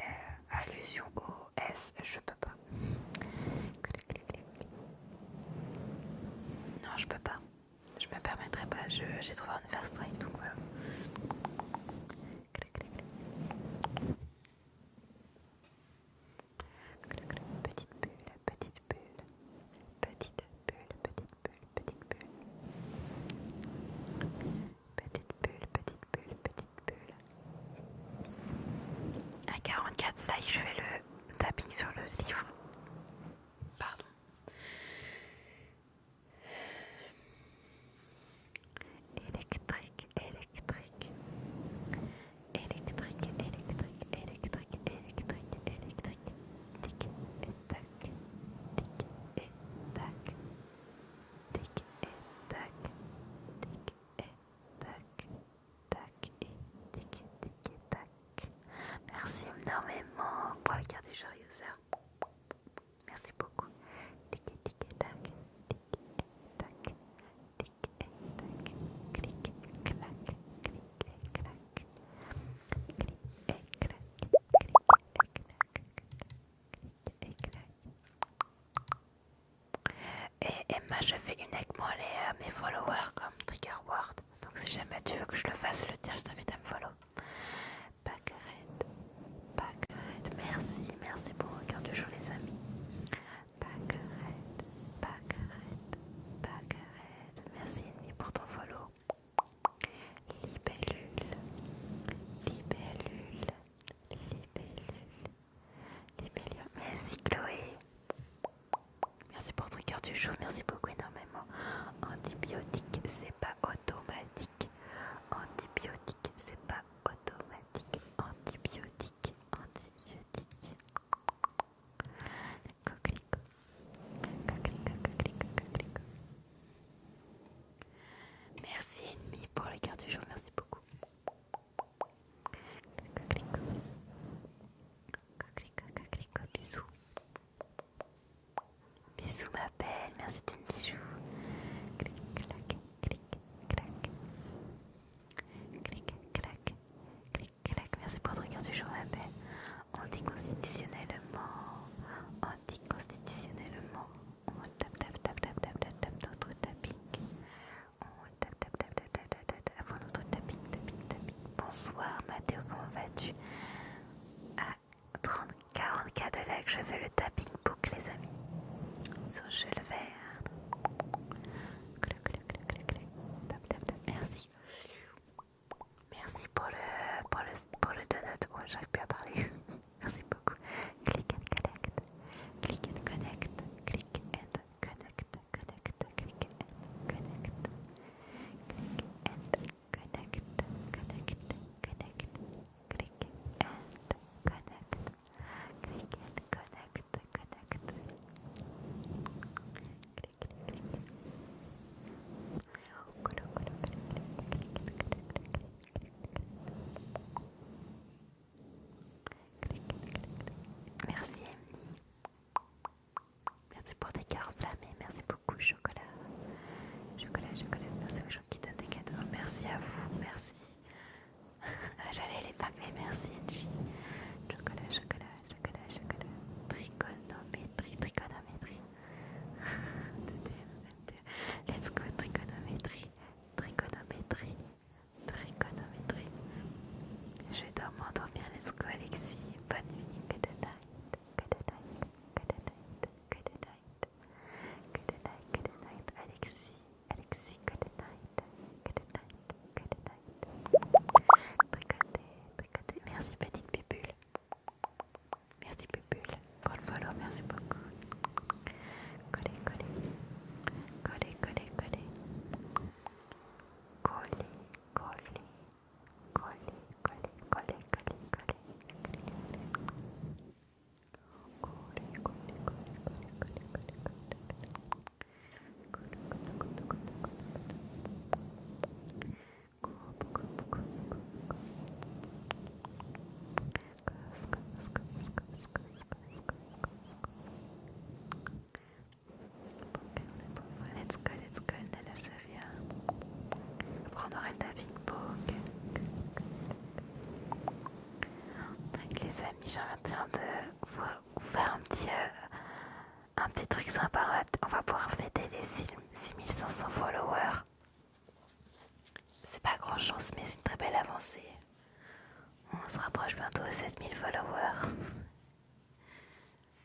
allusion au S, je peux pas. Non, je peux pas. Je me permettrai pas. J'ai trop envie de faire strike, donc voilà. Petite bulle, petite bulle, petite bulle, petite bulle, petite bulle. Petite bulle, petite bulle, petite bulle. À 44 likes, je fais le tapping sur le livre. Pardon. Électrique, électrique. Électrique, électrique, électrique, électrique, électrique. Tic et tac, tic et tac, tic et tac, tic et tac, tac et tic, tic et tac. Merci énormément pour le cœur du joyeux user. 6500 followers. C'est pas grand chose, mais c'est une très belle avancée. On se rapproche bientôt de 7000 followers.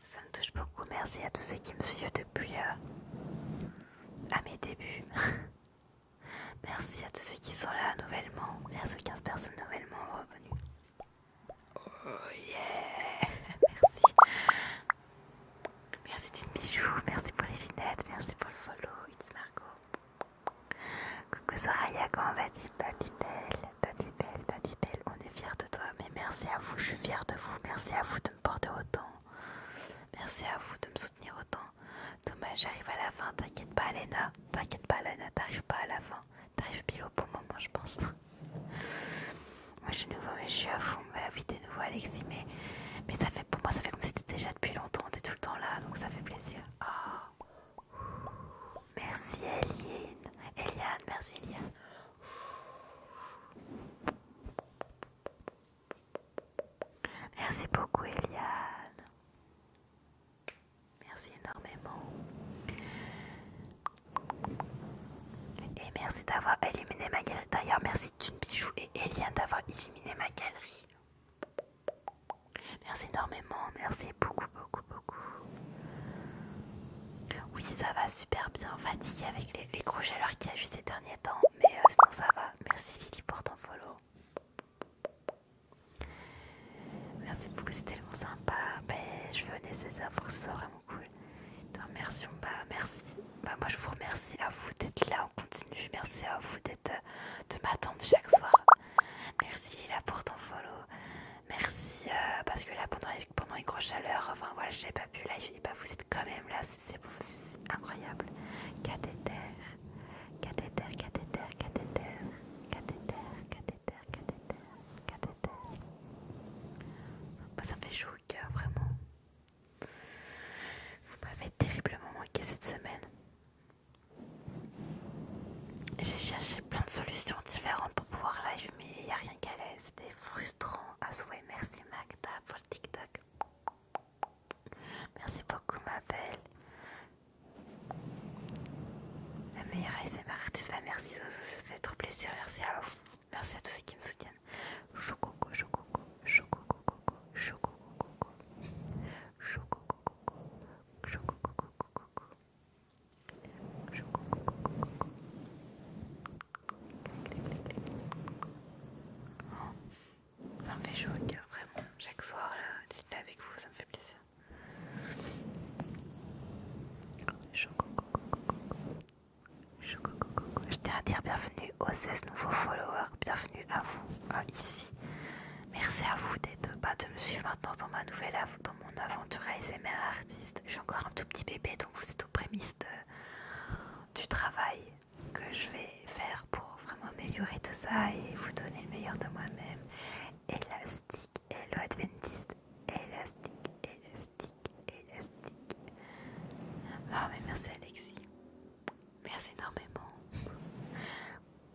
Ça me touche beaucoup. Merci à tous ceux qui me suivent depuis à mes débuts. Merci à tous ceux qui sont là nouvellement. Merci aux 15 personnes nouvellement revenues. Oh yeah. Merci. Merci d'une bijou. Merci pour les lunettes. Merci pour le follow. It's Margot. Coucou Soraya, comment vas-tu? Papy belle, papy belle, papy belle. On est fiers de toi. Mais merci à vous. Je suis fière de vous. Merci à vous de me porter autant. Merci à vous de me soutenir autant. Dommage, j'arrive à la fin. T'inquiète pas, Léna. T'inquiète pas, Léna. T'arrives pas à la fin. T'arrives pile au bon moment, je pense. Moi, je suis nouveau, mais je suis à fond. Bah oui, t'es nouveau, Alexis. Mais ça fait, pour moi, ça fait comme si t'étais déjà depuis longtemps. T'es tout le temps là, donc ça fait plaisir. Oh. Merci, Eliane. Merci, Eliane. Merci beaucoup, Eliane. Merci énormément. Et merci d'avoir illuminé ma galerie. D'ailleurs, merci Thune Bijou et Eliane d'avoir illuminé ma galerie. Merci énormément. Merci beaucoup. Oui, ça va super bien. Fatiguée avec les gros chaleurs qu'il y a eu ces derniers temps. Mais sinon, ça va. Merci Lily pour ton follow. Merci beaucoup, c'était tellement sympa. Je fais au nécessaire pour que ce soit vraiment cool. Te remercions. Merci. Moi, je vous remercie à vous d'être là en continu. Merci à vous de m'attendre chaque soir. Merci Lila pour ton follow. Merci parce que là, pendant les grosses chaleurs, enfin voilà, j'ai pas pu live. Et vous êtes quand même là. C'est incroyable. Cathéter. Ça me fait chaud au cœur, vraiment. Vous m'avez terriblement manqué cette semaine. J'ai cherché plein de solutions différentes pour pouvoir live, mais il n'y a rien qui allait. C'était frustrant à souhait. Merci Magda pour le TikTok. Merci beaucoup ma belle. La meilleure ASMR artiste. Merci, ça fait trop plaisir. Merci à vous. Merci à tous ceux qui me soutiennent. Chococo. Ça me fait chaud au cœur, vraiment. Chaque soir, d'être là avec vous, ça me fait plaisir. Je tiens à dire bienvenue aux 16 nouveaux followers. Bienvenue à vous, ici. Merci à vous de me suivre maintenant dans mon aventure ASMR artiste. Je suis encore un tout petit bébé, donc vous êtes aux prémices du travail que je vais faire pour vraiment améliorer tout ça et vous donner le meilleur de moi-même. Élastique, hello adventiste, élastique. Ah mais merci Alexis, merci énormément.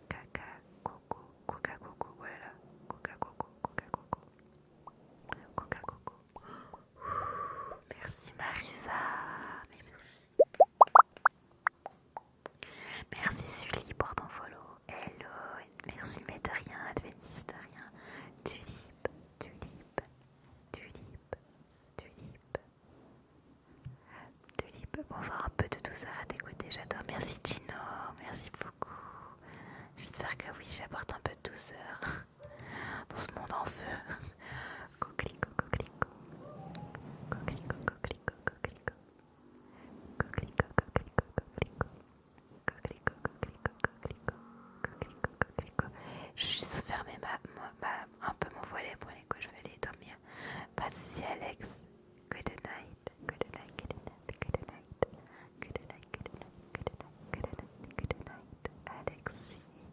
Coca coco, voilà, coca coco. Merci Marisa, merci Sully pour ton follow. Hello, merci mais de rien, adventiste de rien. Tulipe. Bonsoir, un peu de douceur à t'écouter, j'adore. Merci Gino, merci beaucoup. J'espère que oui, j'apporte un peu de douceur dans ce monde en feu. Coquelicot. Je vais juste fermer un peu mon volet pour les coups, je vais aller dormir. Pas de soucis Alex. Good night. Alexis.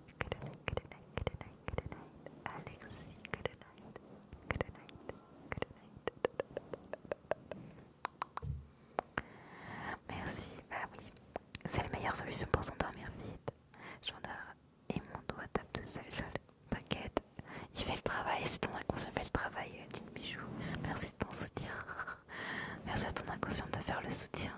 Merci, oui. C'est la meilleure solution pour s'endormir vite. Je m'endors et mon doigt tape tout seul. T'inquiète, il fait le travail. Si ton inconscient fait le travail d'une bijou, merci de ton soutien. Merci à ton inconscient de faire le soutien.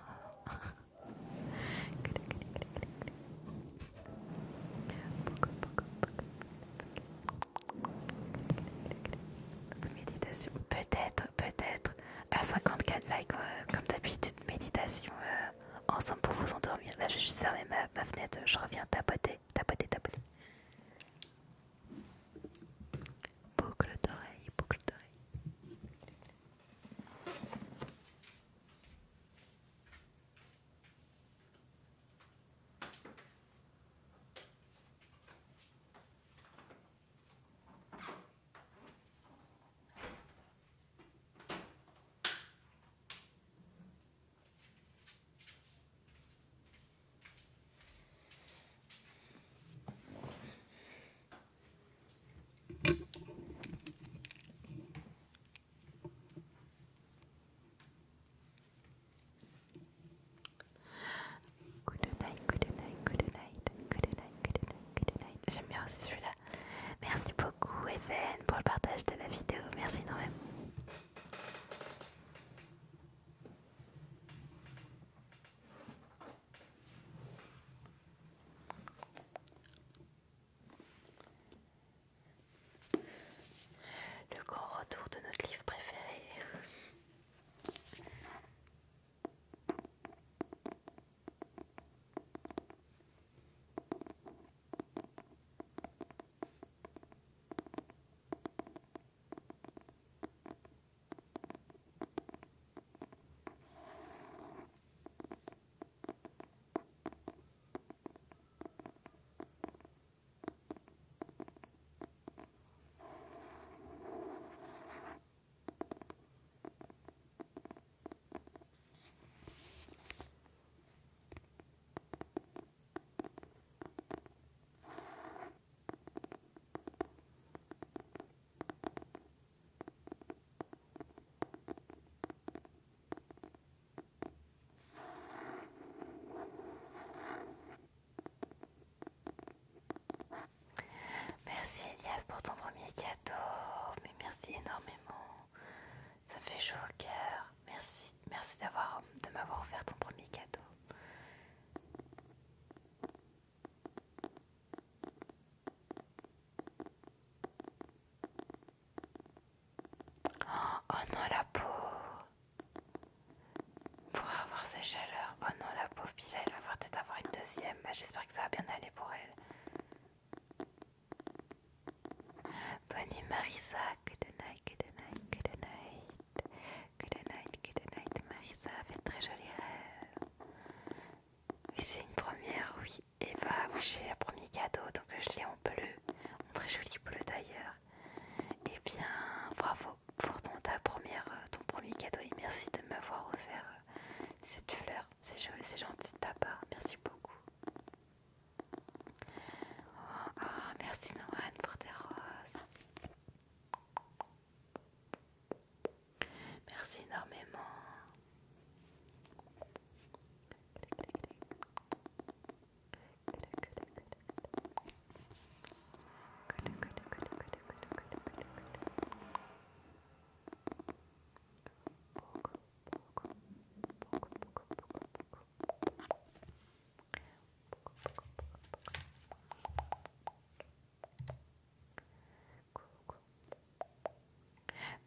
minutes, je reviens tapoter, tapoter, tapoter. Boucle d'oreille, boucle d'oreille. J'aime bien aussi celui-là. Merci beaucoup Even pour le partage de la vidéo. Merci énormément. Le grand retour de notre livre préféré. Merci Elias pour ton premier cadeau. Mais merci énormément. Ça fait chaud au cœur. Merci. Merci de m'avoir offert ton premier cadeau. Oh non la peau. Pour avoir ces chaleurs. Oh non la pauvre Bila, elle va peut-être avoir une deuxième. Bah, j'espère que ça va bien aller pour elle. Bonne nuit Marisa. Good night, good night, good night. Good night, good night Marisa. Faites très jolis rêves. Oui c'est une première, oui. Eva, oui j'ai le premier cadeau donc je l'ai en bleu. En très joli bleu d'ailleurs. Eh bien bravo pour ton premier cadeau et merci de m'avoir offert cette fleur. C'est joli, c'est gentil de ta part. Merci beaucoup. Ah, merci Noan pour tes roses. Merci énormément.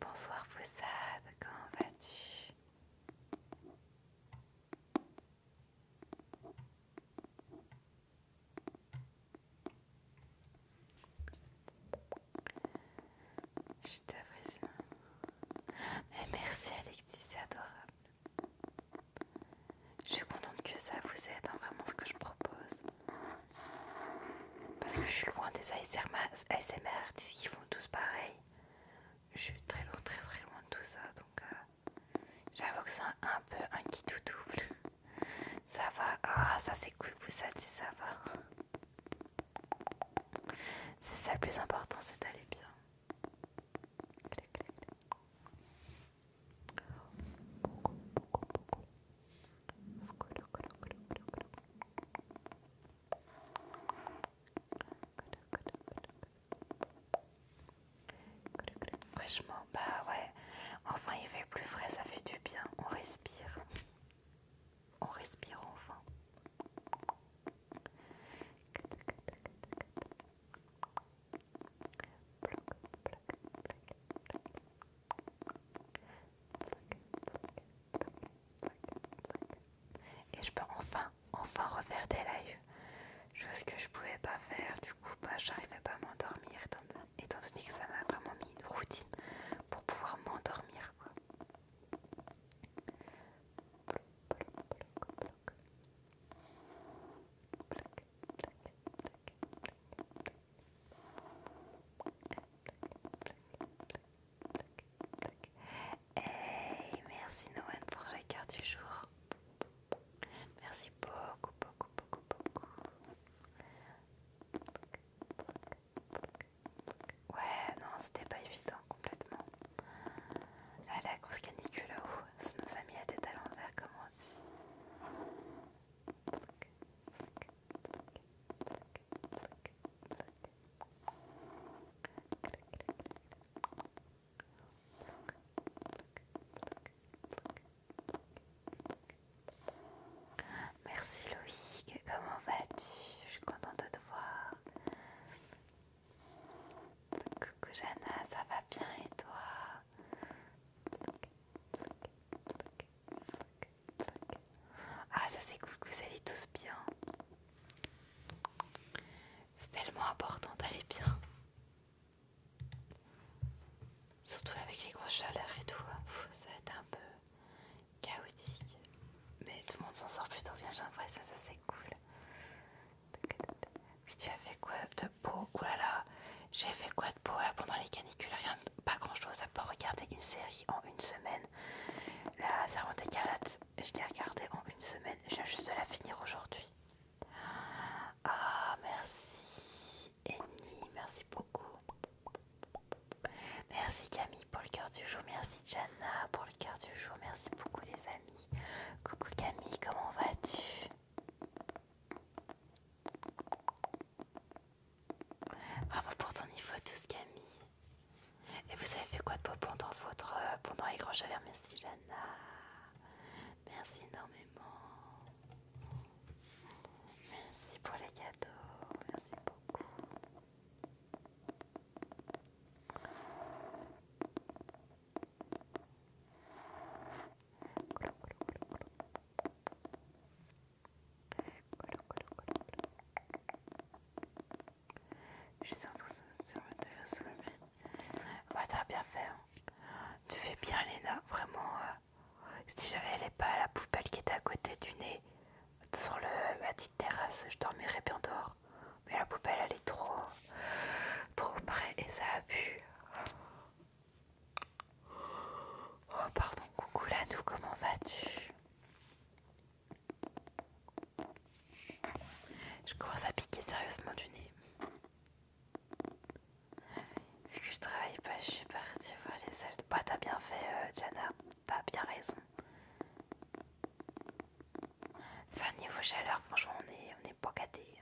Bonsoir Poussade, comment vas-tu? Je t'apprécie. Mais merci Alexis, c'est adorable. Je suis contente que ça vous aide, hein, vraiment ce que je propose. Parce que je suis loin des ASMR artistes qui font tous pareil. Je suis très loin, très très loin de tout ça, donc j'avoue que c'est un peu un qui tout double. Ça va, ah ça c'est cool Poussade, si ça va. C'est ça le plus important, c'est d'aller bien. Clac, clac, clac. votre peau pendant les grands chaleurs. Merci Jana. Merci énormément. Merci pour les cadeaux. Merci beaucoup. Je suis en train de se m'intéresser. Ouais, t'as bien fait. Hein. Tu fais bien, Léna. Vraiment. Si j'avais les pas à la poubelle qui était à côté du nez, sur la petite terrasse, je dormirais bien dehors. Mais la poubelle, elle est trop près et ça a bu. Oh, pardon. Coucou Lanou, comment vas-tu? Je commence à piquer sérieusement du nez. Vu que je travaille pas, je suis partie voir les salles. Bah, t'as bien fait, Jana. T'as bien raison. Ça, niveau chaleur, franchement, on est pas gâtés.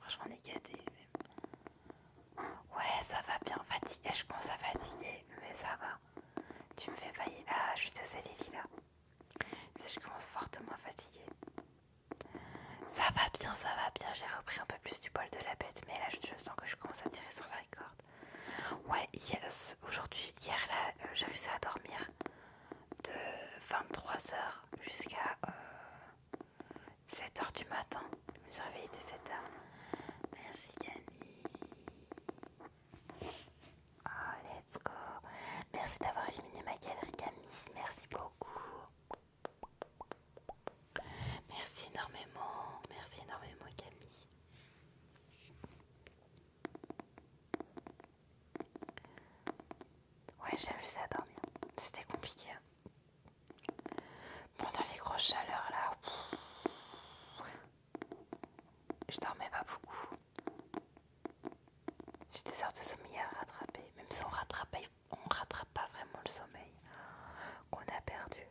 Franchement, on est gâtés. Ouais, ça va bien. Fatiguée, je commence à fatiguer, mais ça va. Tu me fais faillir. Ah, je suis désolée, Lila. Si je commence fortement fatiguée. Ça va bien, ça va bien. J'ai repris un peu plus du poil de la bête, mais là, je sens que je commence à tirer sur la corde. Ouais, hier là, j'ai réussi à dormir de 23h jusqu'à 7h du matin. Je me suis réveillée dès 7h. Merci Camille. Oh, let's go. Merci d'avoir éliminé ma galerie Camille. Merci beaucoup. Merci énormément. Merci énormément Camille. Ouais, j'ai réussi à dormir. C'était compliqué. Pendant les grosses chaleurs là, je dormais pas beaucoup. J'ai des heures de sommeil à rattraper. Même si on rattrape pas vraiment le sommeil qu'on a perdu.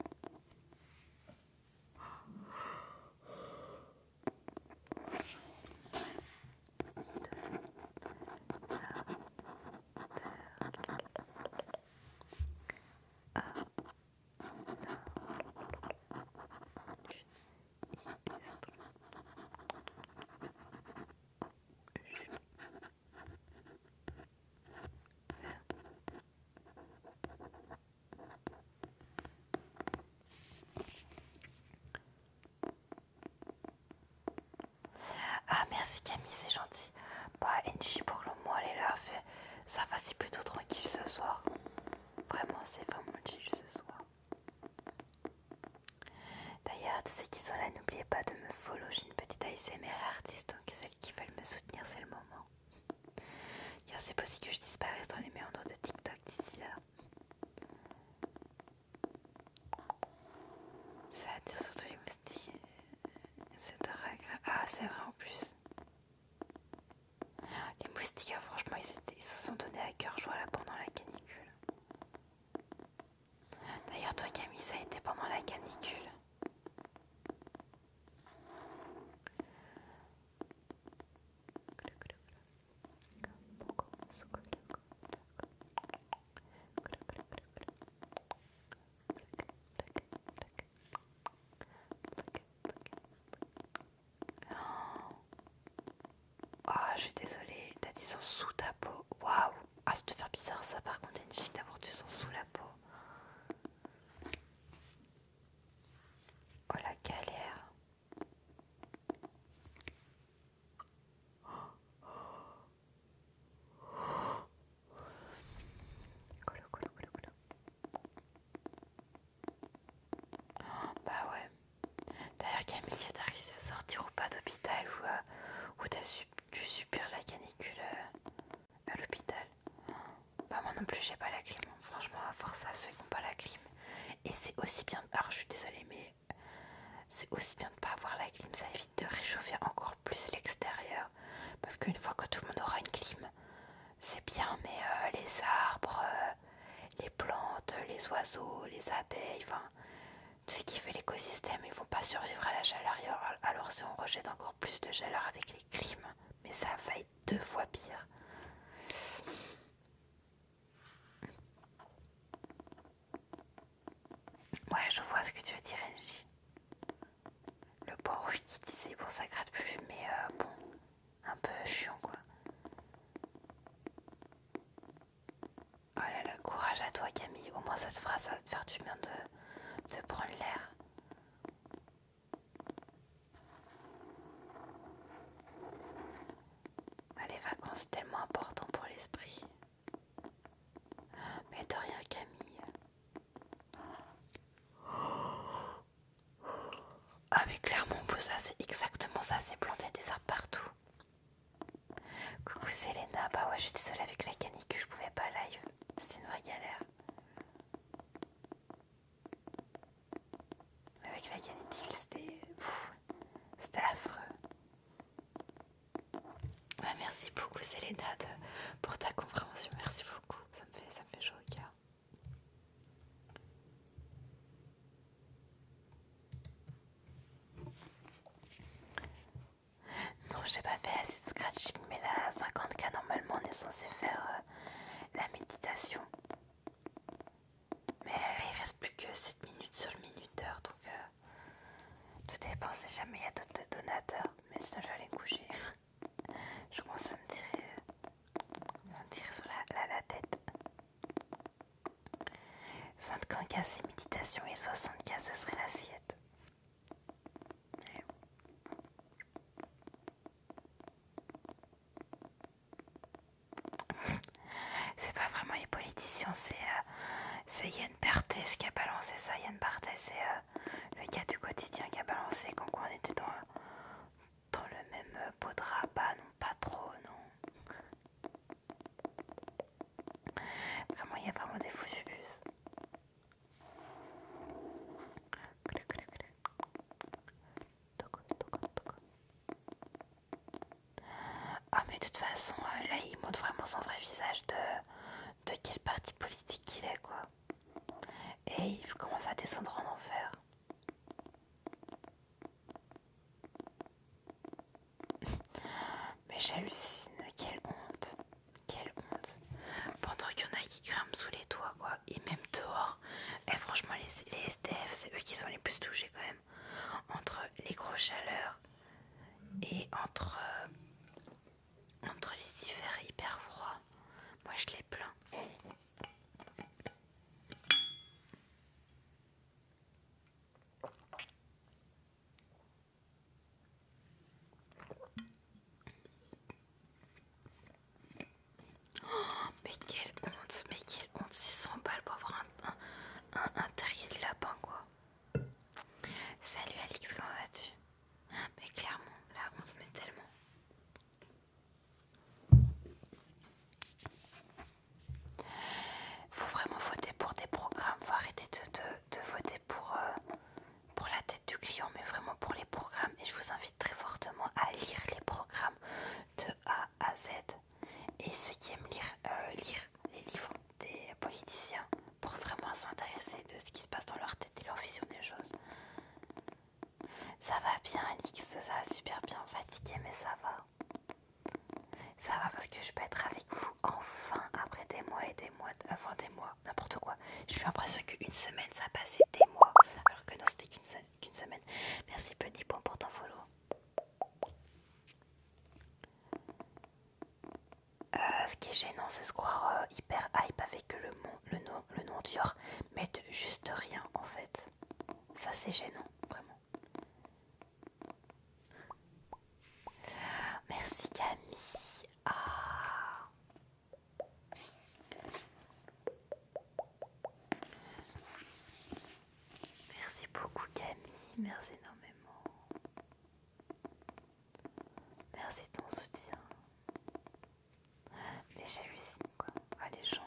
Ah merci Camille, c'est gentil. Bah NJ pour le moment elle est là, ça va, c'est plutôt tranquille ce soir. Vraiment c'est vraiment chill ce soir. D'ailleurs tous ceux qui sont là, n'oubliez pas de me follow, j'ai une petite ASMR artiste, donc celles qui veulent me soutenir c'est le moment. Car c'est possible que je disparaisse dans les méandres de TikTok d'ici là. Ça attire surtout les moustiques. C'est agréable. Ah c'est vrai en plus. Les moustiques, franchement, ils se sont donnés à cœur joie là pendant la canicule. D'ailleurs, toi, Camille, ça a été pendant la canicule. Oh, je suis désolée, t'as dit sang sous ta peau. Waouh! Ah, ça te faire bizarre ça, par contre, NJ, d'avoir du sang sous la peau. Oh la galère. Bah ouais. D'ailleurs Camille, t'as réussi à sortir ou pas d'hôpital ou t'as dû subir la canicule à l'hôpital? Bah moi non plus j'ai pas la clim. Franchement à force ça, ceux qui n'ont pas la clim. Et c'est aussi bien, alors je suis désolée mais c'est aussi bien de ne pas avoir la clim, ça évite de réchauffer encore plus l'extérieur. Parce qu'une fois que tout le monde aura une clim, c'est bien, mais les arbres, les plantes, les oiseaux, les abeilles, enfin, tout ce qui fait l'écosystème, ils vont pas survivre à la chaleur. Alors si on rejette encore plus de chaleur avec les clims, mais ça va être 2 fois pire. ça te fera, ça va te faire du bien de prendre l'air. Les vacances, c'est tellement important pour l'esprit. Mais de rien, Camille. Ah mais clairement, ça c'est exactement ça, c'est planter des arbres partout. Coucou Selena, bah ouais, je suis désolée avec la canicule, je pouvais pas live. C'était une vraie galère. Avec la canicule, c'était affreux. Bah, merci beaucoup Selena pour ta compréhension, merci beaucoup, ça me fait chaud au cœur. Non, j'ai pas fait la suite scratching, mais la 50K normalement on est censé faire la méditation. Mais là il reste plus que 7 minutes sur le minuteur, donc tout dépend si jamais il y a d'autres donateurs, mais sinon je vais aller me coucher. Je commence à me tirer sur la tête. 50K c'est méditation et 60K ce serait l'assiette. C'est pas vraiment les politiciens, c'est Yann Barthès qui a balancé ça. Yann Barthès, c'est le gars du quotidien qui a balancé quand on était dans le même pot de rabat. Non, pas trop, non. Vraiment, il y a vraiment des fous du bus. Ah mais de toute façon, là il montre vraiment son vrai visage de quel parti politique il est, quoi. Et il commence à descendre en enfer. Mais j'hallucine, quelle honte. Quelle honte. Pendant qu'il y en a qui crament sous les toits, quoi. Et même dehors. Et franchement, les SDF, c'est eux qui sont les plus touchés quand même. Entre les grosses chaleurs et entre les hivers hyper froids. Moi, je les plains. Mais quelle honte, 600 balles pour avoir un terrier de lapin, quoi. Salut Alix, comment vas-tu? Mais clairement, là, on se met tellement. Faut vraiment voter pour des programmes, faut arrêter de voter pour la tête du client, mais vraiment pour les programmes. Et je vous invite très fortement à lire les programmes de A à Z. Et ceux qui aiment lire les livres des politiciens pour vraiment s'intéresser de ce qui se passe dans leur tête et leur vision des choses. Ça va bien Alix, ça va super bien, fatiguée mais ça va. Ça va parce que je peux être avec vous enfin après des mois et des mois, enfin des mois, n'importe quoi. J'ai eu l'impression qu'une semaine ça passait des mois, alors que non c'était qu'une semaine. Merci Petit Point pour ton follow. Ce qui est gênant c'est se croire hyper hype avec le nom dur, mais de juste rien en fait. Ça c'est gênant, vraiment. Merci Camille. Ah. Merci beaucoup Camille, merci énormément. Merci de ton soutien. Mais j'hallucine quoi, les gens.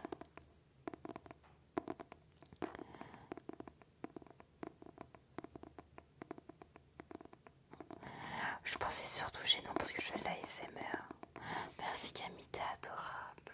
Je pensais surtout gênant parce que je fais de l'ASMR. Merci Camille, t'es adorable.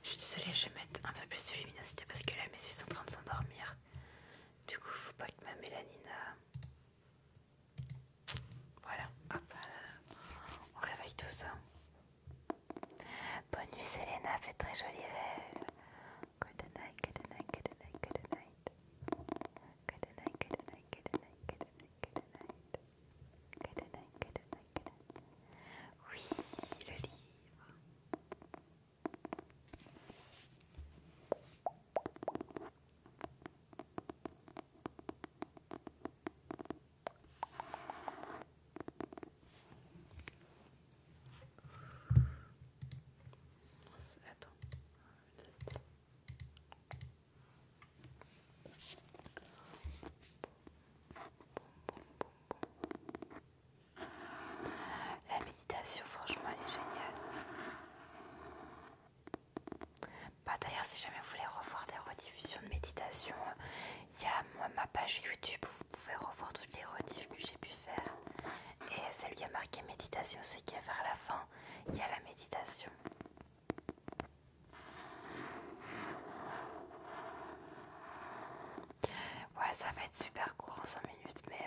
Je suis désolée, je vais mettre un peu plus de luminosité parce que là mes yeux sont en train de s'endormir. Du coup, faut pas que ma mélanine... Voilà, hop. page YouTube où vous pouvez revoir toutes les rediffs que j'ai pu faire. Et celle qui a marqué méditation, c'est qu'il y a vers la fin, il y a la méditation. Ouais, ça va être super court en 5 minutes, mais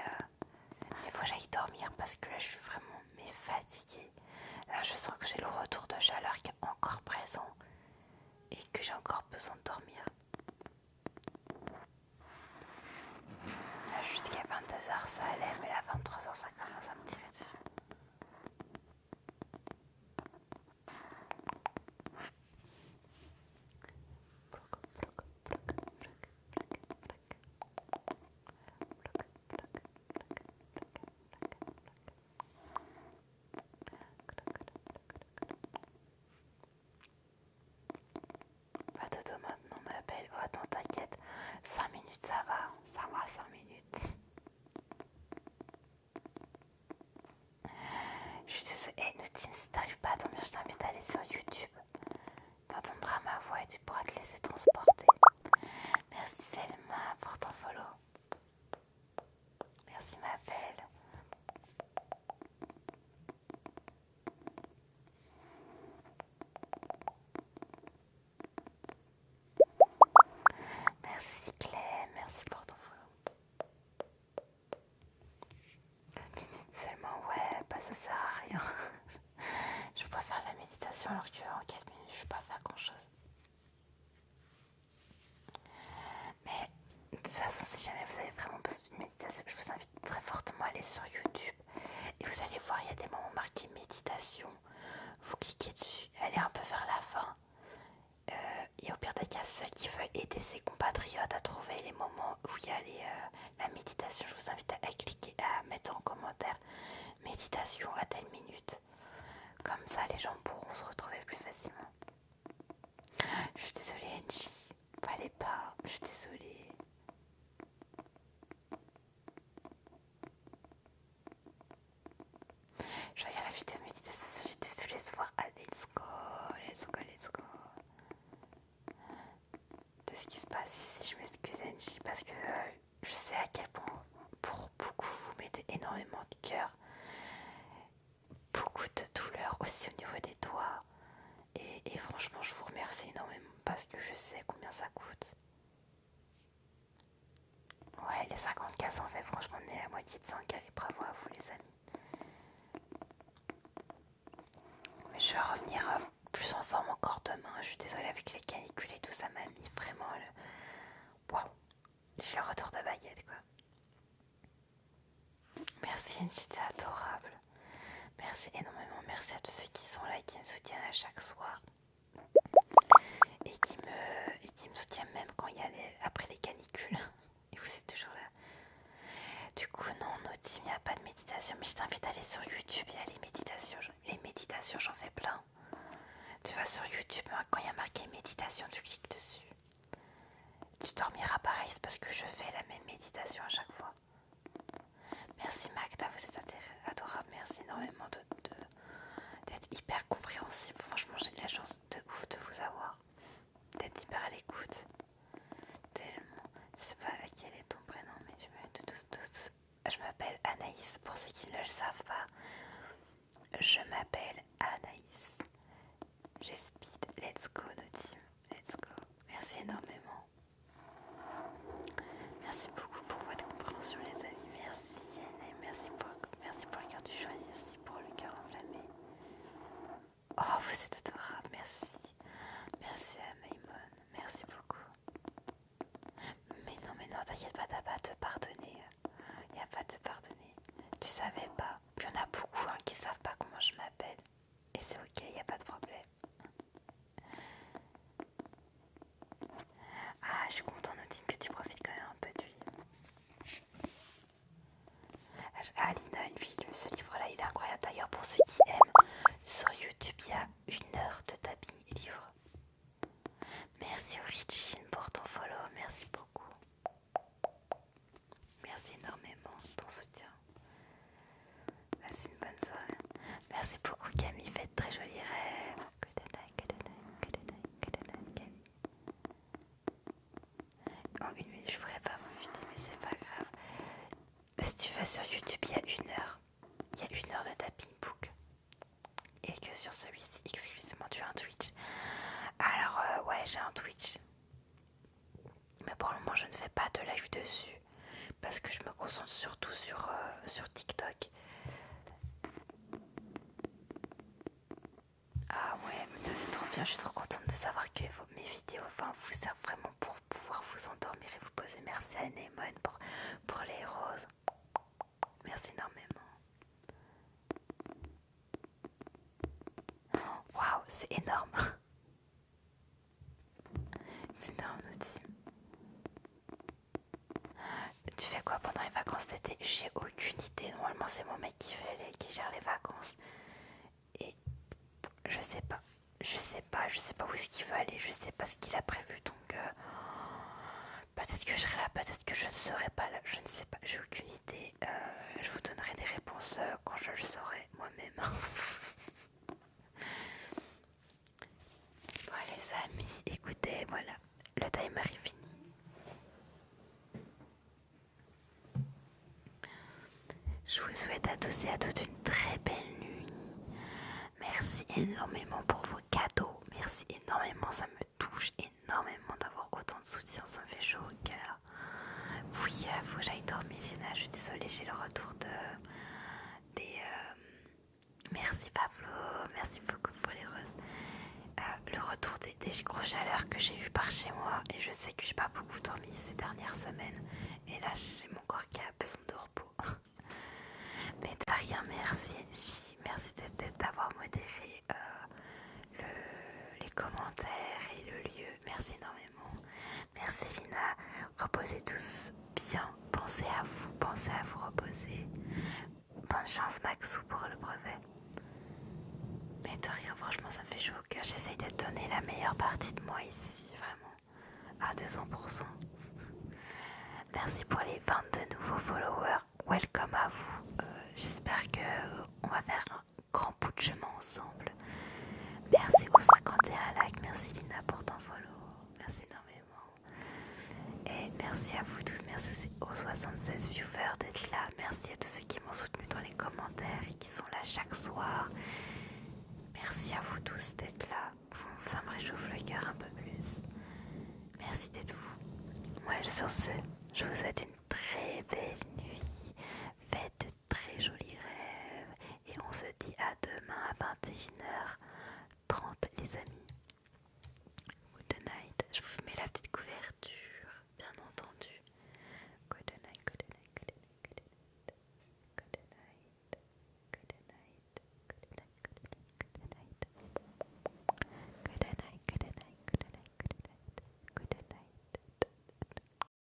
il faut que j'aille dormir parce que là je suis vraiment fatiguée. Là je sens que j'ai le retour de chaleur qui est encore présent et que j'ai encore besoin de dormir. Là jusqu'à 22h ça allait, mais là 23h ça commence à me tirer dessus. Pas dodo maintenant ma belle. Oh attends t'inquiète, 5 minutes ça va 5 minutes. Je suis désolée, hey, Noutim, si t'arrives pas à dormir, je t'invite à aller sur YouTube. T'entendras ma voix et tu pourras te laisser transporter. Merci Selma pour ton follow. Merci ma belle. Merci Clem, merci pour ton follow. Seulement ouais, bah ça sert à rien. Je peux pas faire la méditation alors que en 4 minutes je vais pas faire grand chose. Mais de toute façon si jamais vous avez vraiment besoin d'une méditation, je vous invite très fortement à aller sur YouTube. Et vous allez voir, il y a des moments marqués méditation. Vous cliquez dessus, allez un peu vers la fin. Et au pire des cas, ceux qui veulent aider ses compatriotes à trouver les moments où il y a la méditation, je vous invite à cliquer, à mettre en commentaire méditation à telle minute. Comme ça, les gens pourront se retrouver plus facilement. Je suis désolée, Angie. Fallait pas. Je suis désolée. Je regarde la vidéo méditation sur YouTube tous les soirs. Ah, let's go, let's go, let's go. T'excuses pas si je m'excuse, Angie, parce que je sais à quel point pour beaucoup vous mettez énormément de cœur, beaucoup de douleur aussi au niveau des doigts. Et franchement, je vous remercie énormément parce que je sais combien ça coûte. Ouais, les 50K sont faits, franchement, on est à moitié de 100K et bravo à vous, les amis. Mais je vais revenir plus en forme encore demain. Je suis désolée avec les canicules et tout, ça m'a mis vraiment le. Waouh! J'ai le retour de baguette, quoi. Merci, Angie, t'es adorable. Merci énormément. Merci à tous ceux qui sont là et qui me soutiennent à chaque soir. Et qui me soutiennent même quand il y a après les canicules. Et vous êtes toujours là. Du coup, non, Nautim, il n'y a pas de méditation. Mais je t'invite à aller sur YouTube. Il y a les méditations. Les méditations, j'en fais plein. Tu vas sur YouTube, quand il y a marqué méditation, tu cliques dessus. Tu dormiras pareil, c'est parce que je fais la même méditation à chaque fois. Merci Magda, vous êtes adorable. Merci énormément d'être hyper compréhensible. Franchement, j'ai de la chance de ouf de vous avoir. D'être hyper à l'écoute. Tellement. Je sais pas quel est ton prénom, mais tu m'aides tous. Je m'appelle Anaïs, pour ceux qui ne le savent pas. Je m'appelle Anaïs. J'ai speed. Let's go, Nautim. Let's go. Merci énormément. Merci beaucoup pour votre compréhension, les amis. Merci, Anna. Merci pour le cœur du choix. Merci pour le cœur sur YouTube il y a 1 heure. Il y a 1 heure de tapping book. Et que sur celui-ci, exclusivement tu as un Twitch. Alors ouais, j'ai un Twitch. Mais pour le moment, je ne fais pas de live dessus. Parce que je me concentre surtout sur TikTok. Ah ouais, mais ça c'est trop bien. Je suis trop contente de savoir que mes vidéos vous servent vraiment pour pouvoir vous endormir et vous poser. Merci à Anémone pour les roses. Merci énormément. Waouh, c'est énorme. C'est énorme outil. Tu fais quoi pendant les vacances d'été? J'ai aucune idée. Normalement, c'est mon mec qui gère les vacances. Et je sais pas. Je sais pas où est-ce qu'il veut aller. Je sais pas ce qu'il a prévu. Donc, peut-être que je serai là, peut-être que je ne serai pas là. Je ne sais pas. J'ai aucune idée. Je vous donnerai des réponses quand je le saurai moi-même. Bon, les amis, écoutez, voilà. Le timer est fini. Je vous souhaite à tous et à toutes une très belle nuit. Merci énormément pour vos cadeaux. Merci énormément, ça me touche énormément d'avoir autant de soutien, ça me fait chaud au cœur. Oui, faut que j'aille dormir, Léna. Je suis désolée, j'ai le retour des... Merci Pablo, merci beaucoup pour les roses. Le retour des grosses chaleurs que j'ai eu par chez moi. Et je sais que j'ai pas beaucoup dormi ces dernières semaines. Et là, j'ai mon corps qui a besoin de repos. Mais de rien, merci Angie, merci d'avoir modéré les commentaires et le lieu, merci énormément. Merci Lina, reposez tous bien, pensez à vous reposer. Bonne chance Maxou pour le brevet. Mais de rien, franchement ça me fait chaud au cœur, j'essaye de donner la meilleure partie de moi ici, vraiment, à 200%. Merci pour les 22 nouveaux followers, welcome à vous. J'espère qu'on va faire un grand bout de chemin ensemble. Merci aux 51 likes, merci Lina pour ton follow, merci énormément. Et merci à vous tous, merci aux 76 viewers d'être là, merci à tous ceux qui m'ont soutenu dans les commentaires et qui sont là chaque soir. Merci à vous tous d'être là, ça me réchauffe le cœur un peu plus. Merci d'être vous. Moi sur ce, je vous souhaite une très belle